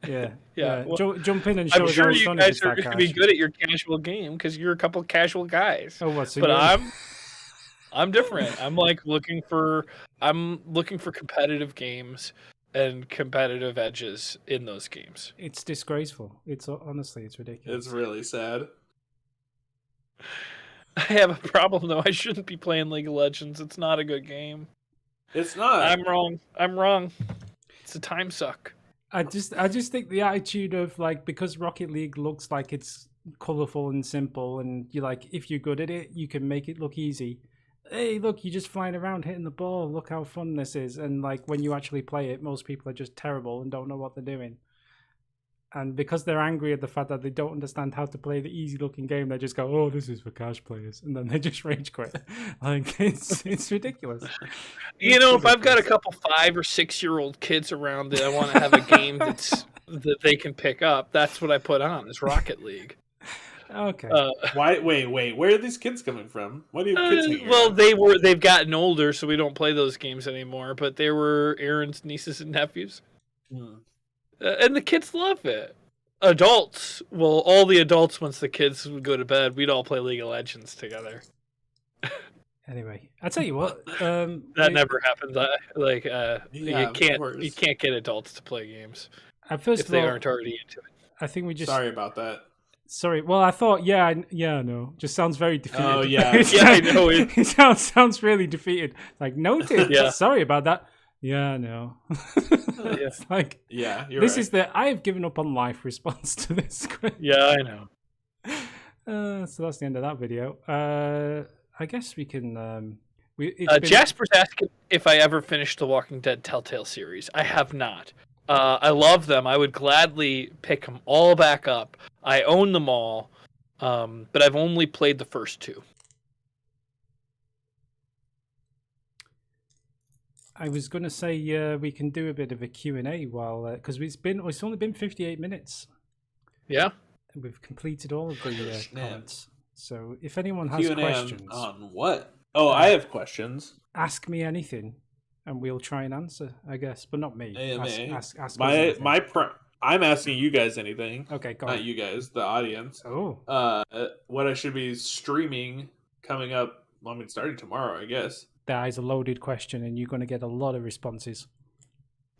Yeah. Well, jump in and show us I'm sure how you fun guys it are is. going to be good at your casual game because you're a couple of casual guys. Oh, what's it? But I'm different. I'm looking for competitive games and competitive edges in those games. It's disgraceful. It's honestly, it's ridiculous. It's really sad. I have a problem though. I shouldn't be playing League of Legends. It's not a good game. It's not. I'm wrong. It's a time suck. I just think the attitude of like, because Rocket League looks like it's colorful and simple, and you like, if you're good at it, you can make it look easy. hey, look, you're just flying around hitting the ball. Look how fun this is. And like when you actually play it, most people are just terrible and don't know what they're doing. And because they're angry at the fact that they don't understand how to play the easy-looking game, they just go, "Oh, this is for cash players," and then they just rage quit. Like it's ridiculous. You know, if I've got a couple 5 or 6-year-old kids around that I want to have a game that they can pick up, that's what I put on is Rocket League. Okay. Why? Wait. Where are these kids coming from? What do you have kids hanging Well, around? they've gotten older, so we don't play those games anymore. But they were Aaron's nieces and nephews. And the kids love it. Adults, well, all the adults, once the kids would go to bed, we'd all play League of Legends together. Anyway, I tell you what, that never happens. Yeah, you can't get adults to play games first if of they all, aren't already into it. I think we just. Sorry about that. Sorry. Well, I thought, no. Just sounds very defeated. Oh yeah, yeah, I know it. It sounds really defeated. Like noted. Yeah. Sorry about that. Yeah, no. It's like you're is the I have given up on life response to this question. Yeah, I know. So that's the end of that video. I guess we can. Jasper's asking if I ever finished the Walking Dead Telltale series. I have not. I love them. I would gladly pick them all back up. I own them all, but I've only played the first 2. I was going to say we can do a bit of a Q&A while because it's only been 58 minutes. Yeah, and we've completed all of the comments. So if anyone has Q&A questions on what? Oh, I have questions. Ask me anything, and we'll try and answer. I guess, but not me. Ask I'm asking you guys anything. Okay, go not on. you guys, the audience. Oh, what I should be streaming coming up. Well, I mean, starting tomorrow, I guess. that is a loaded question, and you're going to get a lot of responses.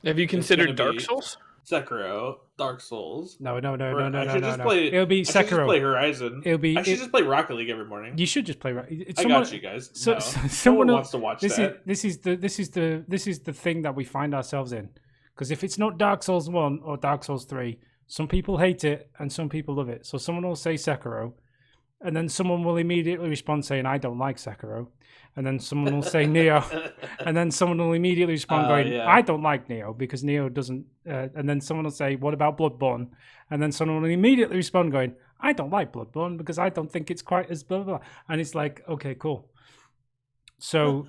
Have you considered Dark Souls? Sekiro, Dark Souls. No. It'll be Sekiro. Play Horizon. I should just play Rocket League every morning. You should just play. I got you guys. Someone wants to watch that. This is the thing that we find ourselves in. Because if it's not Dark Souls 1 or Dark Souls 3, some people hate it and some people love it. So someone will say Sekiro, and then someone will immediately respond saying, "I don't like Sekiro." And then someone will say Neo, and then someone will immediately respond going, "I don't like Neo because Neo doesn't." And then someone will say, "What about Bloodborne?" And then someone will immediately respond going, "I don't like Bloodborne because I don't think it's quite as blah blah." And it's like, okay, cool. So,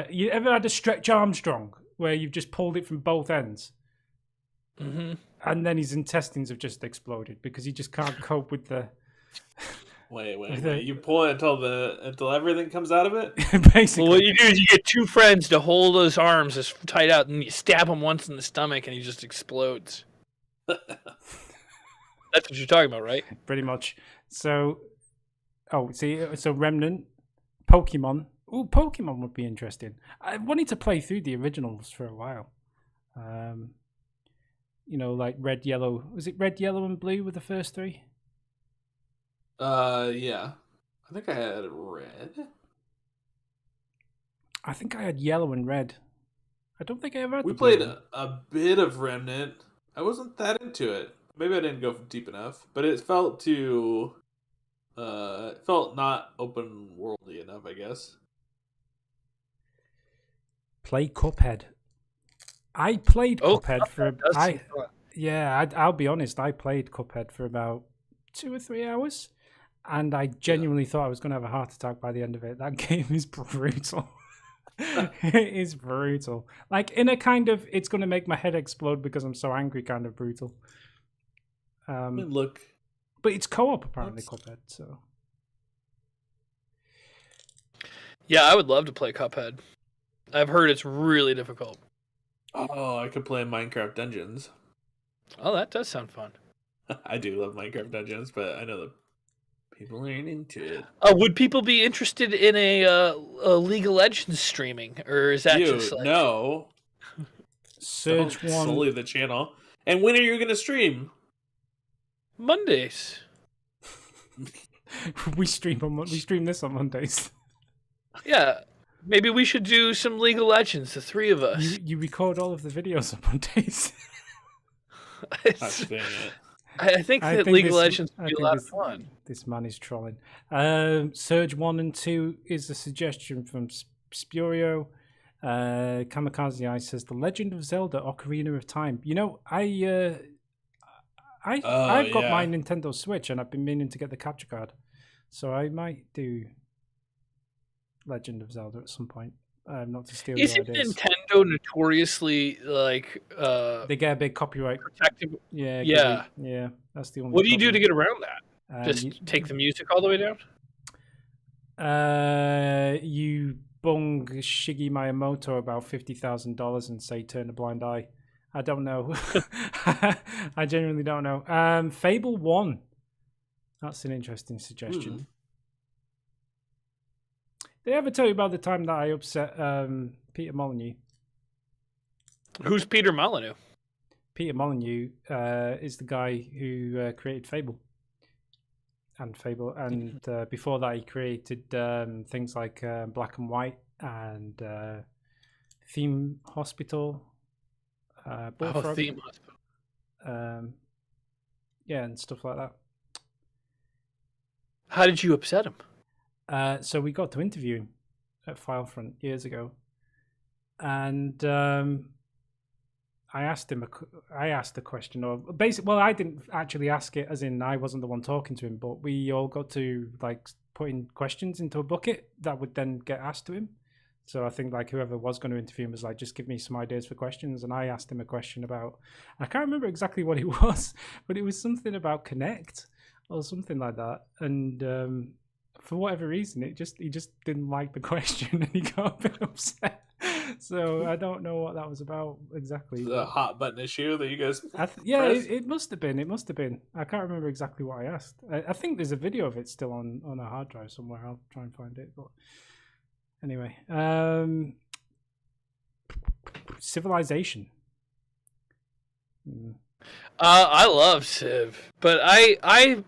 you ever had a Stretch Armstrong where you've just pulled it from both ends, and then his intestines have just exploded because he just can't cope with the. Wait. You pull it until everything comes out of it? Basically. Well, what you do is you get 2 friends to hold those arms as tight out, and you stab him once in the stomach, and he just explodes. That's what you're talking about, right? Pretty much. So, so Remnant, Pokemon. Ooh, Pokemon would be interesting. I wanted to play through the originals for a while. Like Red, Yellow. Was it Red, Yellow, and Blue were the first 3? Yeah. I think I had red. I think I had yellow and red. I don't think I ever had. We played a bit of Remnant. I wasn't that into it. Maybe I didn't go deep enough, but it felt not open worldy enough, I guess. Play Cuphead. I played Cuphead for I'll be honest. I played Cuphead for about 2 or 3 hours. And I genuinely thought I was going to have a heart attack by the end of it. That game is brutal. It is brutal. Like, in a kind of, it's going to make my head explode because I'm so angry kind of brutal. Look. But it's co-op, apparently, Cuphead, so. Yeah, I would love to play Cuphead. I've heard it's really difficult. Oh, I could play Minecraft Dungeons. Oh, that does sound fun. I do love Minecraft Dungeons, but I know that people aren't into it. Would people be interested in a League of Legends streaming, or is that just like... No. Search one. Solely the channel. And when are you going to stream? Mondays. We stream this on Mondays. Yeah, maybe we should do some League of Legends, the 3 of us. You record all of the videos on Mondays. Gosh, dang it. I think I that think League of this- Legends would I be a think lot this- of fun. This man is trolling. Surge 1 and 2 is a suggestion from Spurio. Kamikaze Ice says The Legend of Zelda Ocarina of Time. You know, I've got yeah. my Nintendo Switch and I've been meaning to get the capture card. So I might do Legend of Zelda at some point. Not to steal your Isn't ideas. Nintendo notoriously like They get a big copyright. protective? Yeah. Yeah. Yeah, that's the only What do you do to problem. get around that? Just You- take the music all the way down? You bung Shigi Miyamoto about $50,000 and say turn a blind eye. I don't know. I genuinely don't know. Fable 1. That's an interesting suggestion. Did I ever tell you about the time that I upset Peter Molyneux? Who's Peter Molyneux? Peter Molyneux is the guy who created Fable. And before that he created things like Black and White and Theme Hospital, Bullfrog, Theme Hospital. yeah, and stuff like that. How did you upset him? So we got to interview him at Filefront years ago, and I asked a question, or basically, well, I didn't actually ask it, as in I wasn't the one talking to him, but we all got to like put in questions into a bucket that would then get asked to him. So I think like whoever was going to interview him was like, just give me some ideas for questions, and I asked him a question about, I can't remember exactly what it was, but it was something about Connect or something like that, and for whatever reason, he just didn't like the question and he got a bit upset. So I don't know what that was about exactly. The hot button issue that you guys. Yeah, pressed? it must have been. It must have been. I can't remember exactly what I asked. I think there's a video of it still on a hard drive somewhere. I'll try and find it. But anyway, Civilization. I love Civ, but I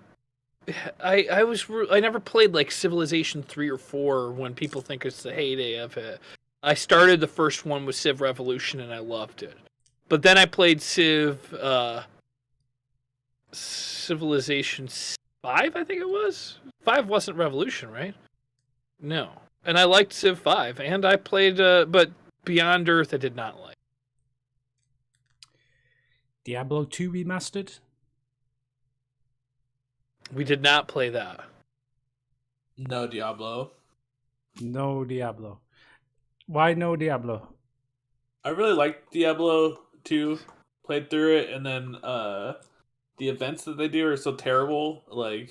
never played like Civilization 3 or 4 when people think it's the heyday of it. I started the first one with Civ Revolution and I loved it. But then I played Civilization 5, I think it was. 5 wasn't Revolution, right? No. And I liked Civ 5 and I played but Beyond Earth I did not like. Diablo 2 remastered. We did not play that. No Diablo. No Diablo. Why no Diablo? I really liked Diablo 2. Played through it, and then the events that they do are so terrible. Like,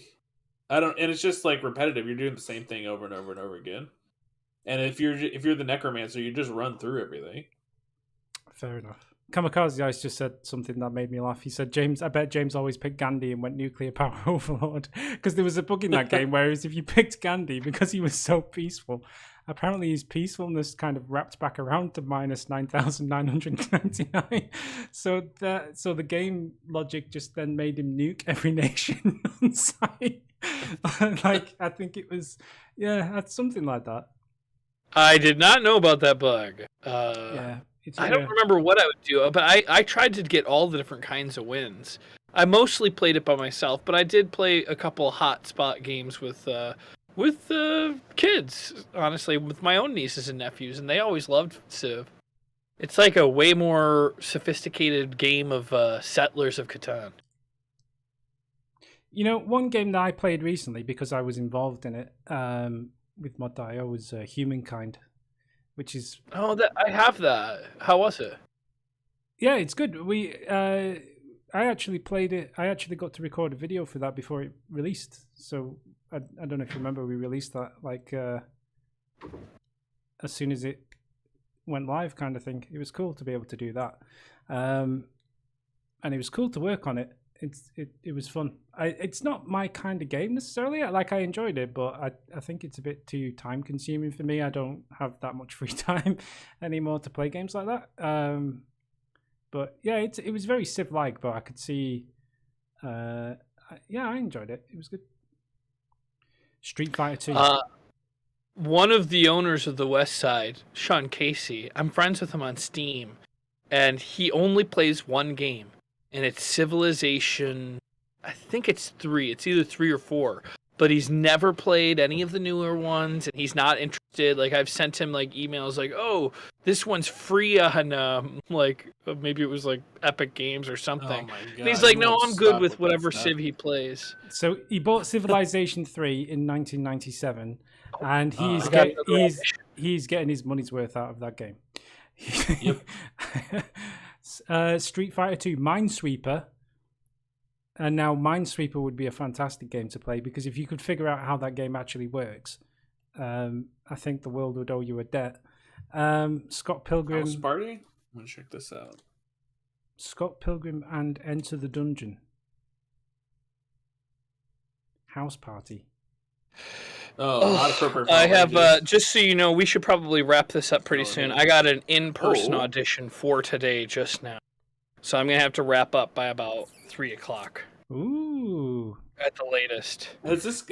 and it's just like repetitive. You're doing the same thing over and over and over again. And if you're the necromancer, you just run through everything. Fair enough. Kamikaze Ice just said something that made me laugh. He said, I bet James always picked Gandhi and went nuclear power overlord. Because there was a bug in that game, whereas if you picked Gandhi, because he was so peaceful, apparently his peacefulness kind of wrapped back around to minus 9,999. So the game logic just then made him nuke every nation on site. Like, I think it was, that's something like that. I did not know about that bug. Yeah. I don't remember what I would do, but I tried to get all the different kinds of wins. I mostly played it by myself, but I did play a couple hotspot games with kids, honestly, with my own nieces and nephews, and they always loved Civ. It's like a way more sophisticated game of Settlers of Catan. You know, one game that I played recently because I was involved in it with Mod.io was Humankind. Which is I have that. How was it? Yeah, it's good. I actually played it. I actually got to record a video for that before it released. So I don't know if you remember, we released that like as soon as it went live, kind of thing. It was cool to be able to do that, and it was cool to work on it. It was fun. It's not my kind of game necessarily. Like, I enjoyed it, but I think it's a bit too time consuming for me. I don't have that much free time anymore to play games like that. But yeah, it was very Civ like, but I could see. I enjoyed it. It was good. Street Fighter 2. One of the owners of the West Side, Sean Casey, I'm friends with him on Steam, and he only plays one game. And it's Civilization I think it's 3. It's either 3 or 4. But he's never played any of the newer ones, and he's not interested. Like, I've sent him like emails like, "Oh, this one's free on maybe it was like Epic Games or something." Oh my God, and he's like, you "No, won't I'm good stop with that whatever stuff. Civ he plays." So he bought Civilization 3 in 1997, and got another he's getting his money's worth out of that game. Yep. Street Fighter 2 Minesweeper. And now Minesweeper would be a fantastic game to play, because if you could figure out how that game actually works, I think the world would owe you a debt. Scott Pilgrim. House Party? I'm gonna check this out. Scott Pilgrim and Enter the Dungeon. House Party. Oh, not appropriate. I have, just so you know, we should probably wrap this up pretty soon. I got an in-person audition for today just now. So I'm going to have to wrap up by about 3 o'clock. Ooh. At the latest. Has this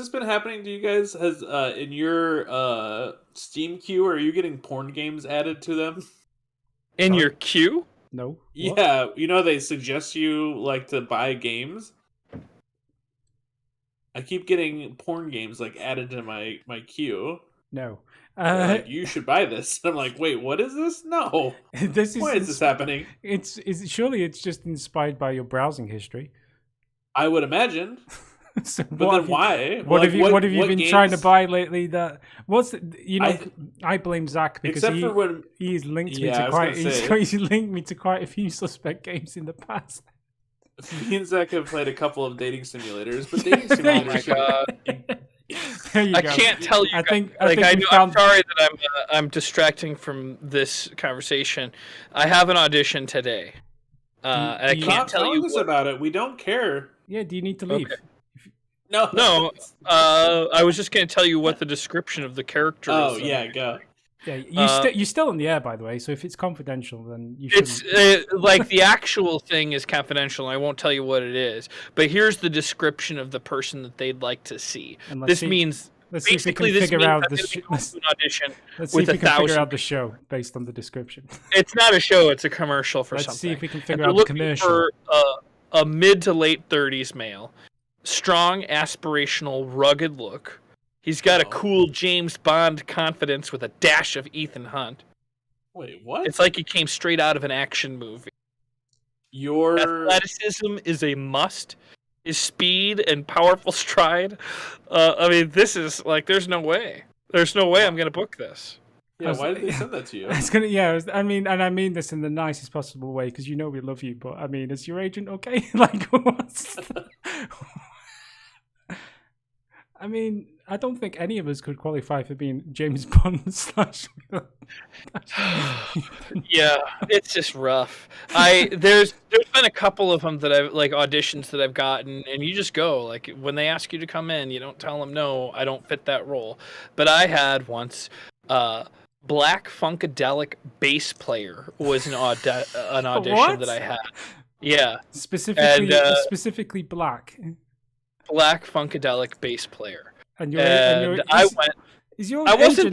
been happening to you guys? Has in your Steam queue, are you getting porn games added to them? In your queue? No. What? Yeah, they suggest you like to buy games. I keep getting porn games like added to my queue. No. Like, you should buy this. I'm like, wait, what is this? No. Why is this happening? Surely it's just inspired by your browsing history. I would imagine. So but then why? What have you been trying to buy lately? I blame Zach because he's linked me to he's linked me to quite a few suspect games in the past. Me and Zach have played a couple of dating simulators, but dating simulators. I can't tell you. I'm sorry that I'm distracting from this conversation. I have an audition today, and I can't tell you about it. We don't care. Yeah, do you need to leave? Okay. No. I was just going to tell you what the description of the character is. Oh yeah, go. Yeah, you're still in the air, by the way. So if it's confidential, then you should. It's like the actual thing is confidential. And I won't tell you what it is. But here's the description of the person that they'd like to see. Let's see if we can figure out an audition. Let's see if we can figure out the show based on the description. It's not a show; it's a commercial for something. Let's see if we can figure out the commercial. For a mid to late 30s male, strong, aspirational, rugged look. He's got a cool James Bond confidence with a dash of Ethan Hunt. Wait, what? It's like he came straight out of an action movie. Your athleticism is a must. His speed and powerful stride. I mean, this is like, there's no way. There's no way I'm going to book this. Yeah, why did they send that to you? I mean this in the nicest possible way, because we love you, but I mean, is your agent okay? Like, what's... I mean, I don't think any of us could qualify for being James Bond / Yeah, it's just rough. There's been a couple of them that I've like auditions that I've gotten, and you just go. Like when they ask you to come in, you don't tell them no, I don't fit that role. But I had once Black Funkadelic bass player was an audition that I had. Yeah, specifically black. Black Funkadelic bass player. I wasn't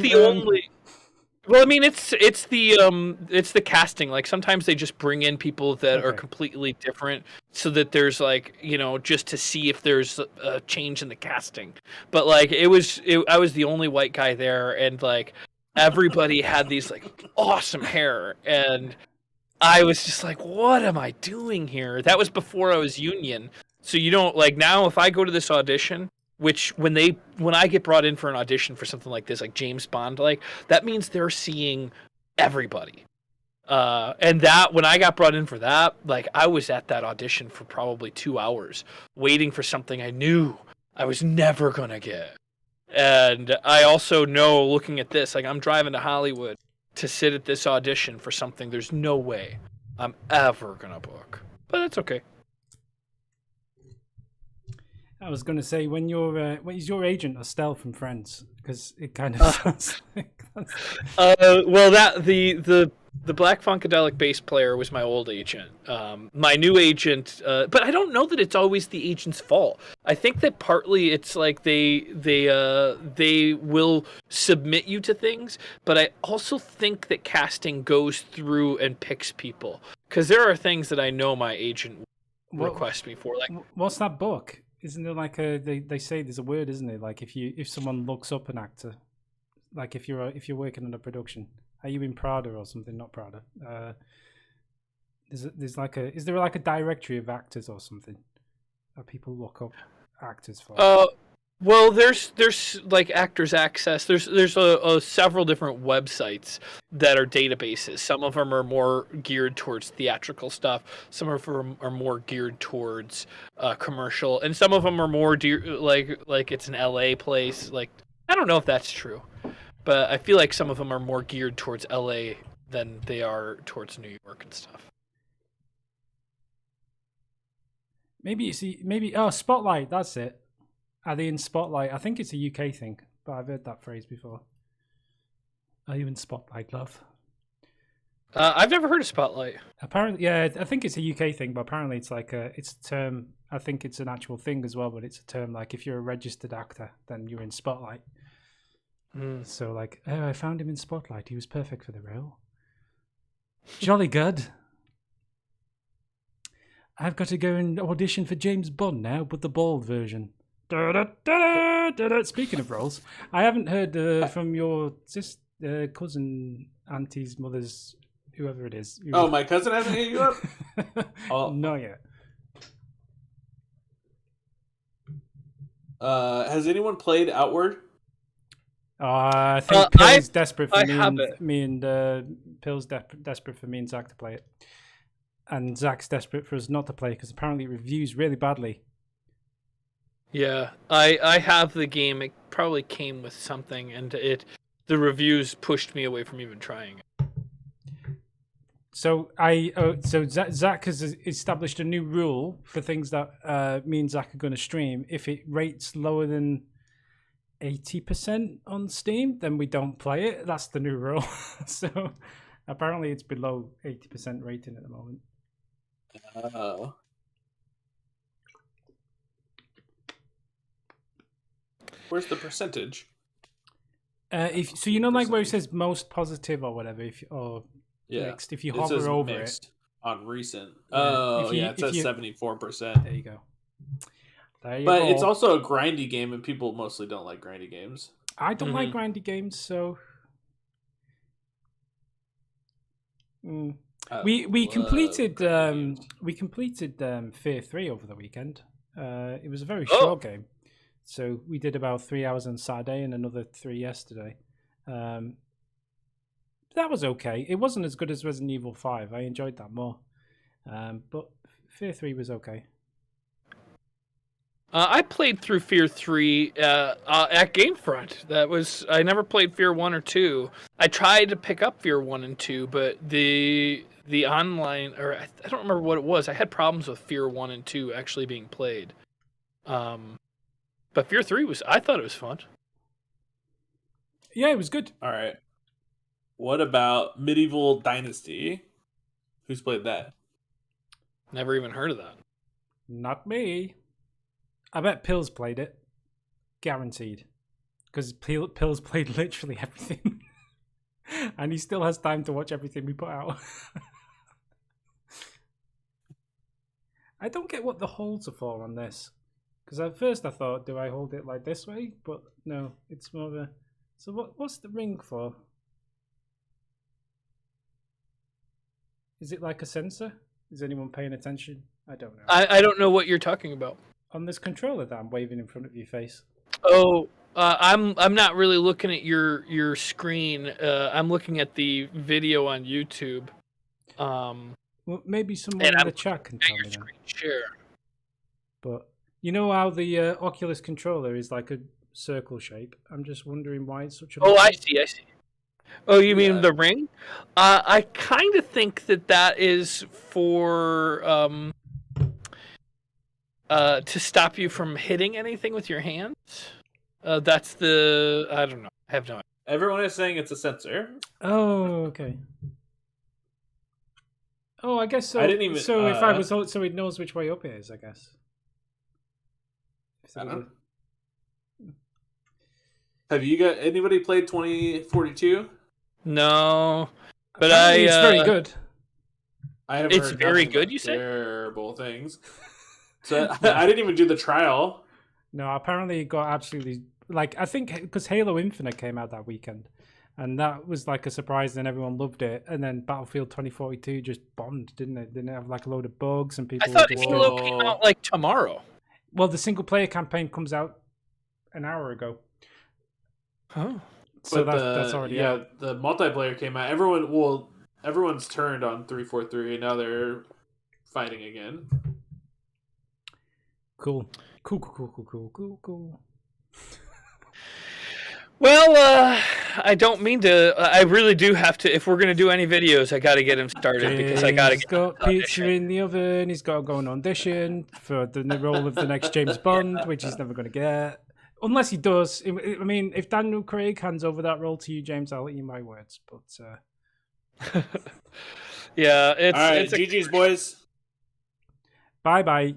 the only. Well, I mean, it's the casting. Like sometimes they just bring in people that are completely different, so that there's like just to see if there's a change in the casting. But like I was the only white guy there, and like everybody had these like awesome hair, and I was just like, what am I doing here? That was before I was union. So you don't like now if I go to this audition, which when I get brought in for an audition for something like this, like James Bond, like that means they're seeing everybody. And that when I got brought in for that, like I was at that audition for probably 2 hours waiting for something I knew I was never going to get. And I also know looking at this, like I'm driving to Hollywood to sit at this audition for something there's no way I'm ever going to book. But that's okay. I was going to say, when is your agent Estelle from Friends? Because it kind of sounds like that's... well, the Black Funkadelic bass player was my old agent. My new agent, but I don't know that it's always the agent's fault. I think that partly it's like they will submit you to things, but I also think that casting goes through and picks people, because there are things that I know my agent request me for. Like, What's that book? Isn't there like a they say there's a word, isn't it? Like if someone looks up an actor, like if you're working on a production, are you in Prada or something? Not Prada. There's like a is there like a directory of actors or something that people look up actors for? Well, there's like Actors Access. There's several different websites that are databases. Some of them are more geared towards theatrical stuff. Some of them are more geared towards commercial, and some of them are more like it's an LA place. Like, I don't know if that's true, but I feel like some of them are more geared towards LA than they are towards New York and stuff. Maybe Spotlight. That's it. Are they in Spotlight? I think it's a UK thing, but I've heard that phrase before. Are you in Spotlight, love? I've never heard of Spotlight. Apparently, yeah, I think it's a UK thing, but apparently it's like it's a term. I think it's an actual thing as well, but it's a term like if you're a registered actor, then you're in Spotlight. So like, oh, I found him in Spotlight. He was perfect for the role. Jolly good. I've got to go and audition for James Bond now, but the bald version. Speaking of roles, I haven't heard from your cousin, auntie's, mother's, whoever it is. Oh, my cousin hasn't hit you up? Not yet. Has anyone played Outward? I think Pill's desperate for Pill's desperate for me and Zach to play it. And Zach's desperate for us not to play because apparently it reviews really badly. Yeah, I have the game. It probably came with something, and the reviews pushed me away from even trying it. So Zach has established a new rule for things that me and Zach are going to stream. If it rates lower than 80% on Steam, then we don't play it. That's the new rule. So apparently it's below 80% rating at the moment. Oh. Where's the percentage? If you know, like where it says most positive or whatever, next, if you hover over it on recent. It says 74%. There you go. But it's also a grindy game, and people mostly don't like grindy games. I don't like grindy games, so we completed Fear 3 over the weekend. It was a very short game. So we did about 3 hours on Saturday and another 3 yesterday. That was okay. It wasn't as good as Resident Evil 5. I enjoyed that more. But Fear 3 was okay. I played through Fear 3 at GameFront. I never played Fear 1 or 2. I tried to pick up Fear 1 and 2, but the online, or I don't remember what it was. I had problems with Fear 1 and 2 actually being played. But Fear 3 I thought it was fun. Yeah, it was good. All right. What about Medieval Dynasty? Who's played that? Never even heard of that. Not me. I bet Pills played it. Guaranteed. Because Pills played literally everything. And he still has time to watch everything we put out. I don't get what the holds are for on this. Because at first I thought, do I hold it like this way? But no, it's more of a... So what's the ring for? Is it like a sensor? Is anyone paying attention? I don't know. I don't know what you're talking about. On this controller that I'm waving in front of your face. Oh, I'm not really looking at your screen. I'm looking at the video on YouTube. Well, maybe someone in the chat can tell me that. Share. But... You know how the Oculus controller is like a circle shape? I'm just wondering why it's such a... Oh, I see. Oh, you mean the ring? I kind of think that is for to stop you from hitting anything with your hands. That's the... I don't know. I have no idea. Everyone is saying it's a sensor. Oh, okay. Oh, I guess so. I didn't even... So if I was... So it knows which way up it is, I guess. Have you got anybody played 2042? No, but it's very good. I have It's heard very nothing good, but you say? terrible things. So I didn't even do the trial. No, apparently it got absolutely like I think because Halo Infinite came out that weekend, and that was like a surprise, and everyone loved it. And then Battlefield 2042 just bombed, didn't it? Didn't it have like a load of bugs and I people thought were just Halo came out like tomorrow. well, the single player campaign comes out an hour ago, Oh. so But that's already out. the multiplayer came out. Everyone's turned on 343. Now they're fighting again. Cool. Cool. Well, I don't mean to. I really do have to. If we're gonna do any videos, I got to get him started because I got to He's get got him pizza in the oven. He's got to go and audition for the role of the next James Bond, which he's never going to get. Unless he does. I mean, if Daniel Craig hands over that role to you, James, I'll eat you my words. But Yeah, All right, it's a GG's boys. bye.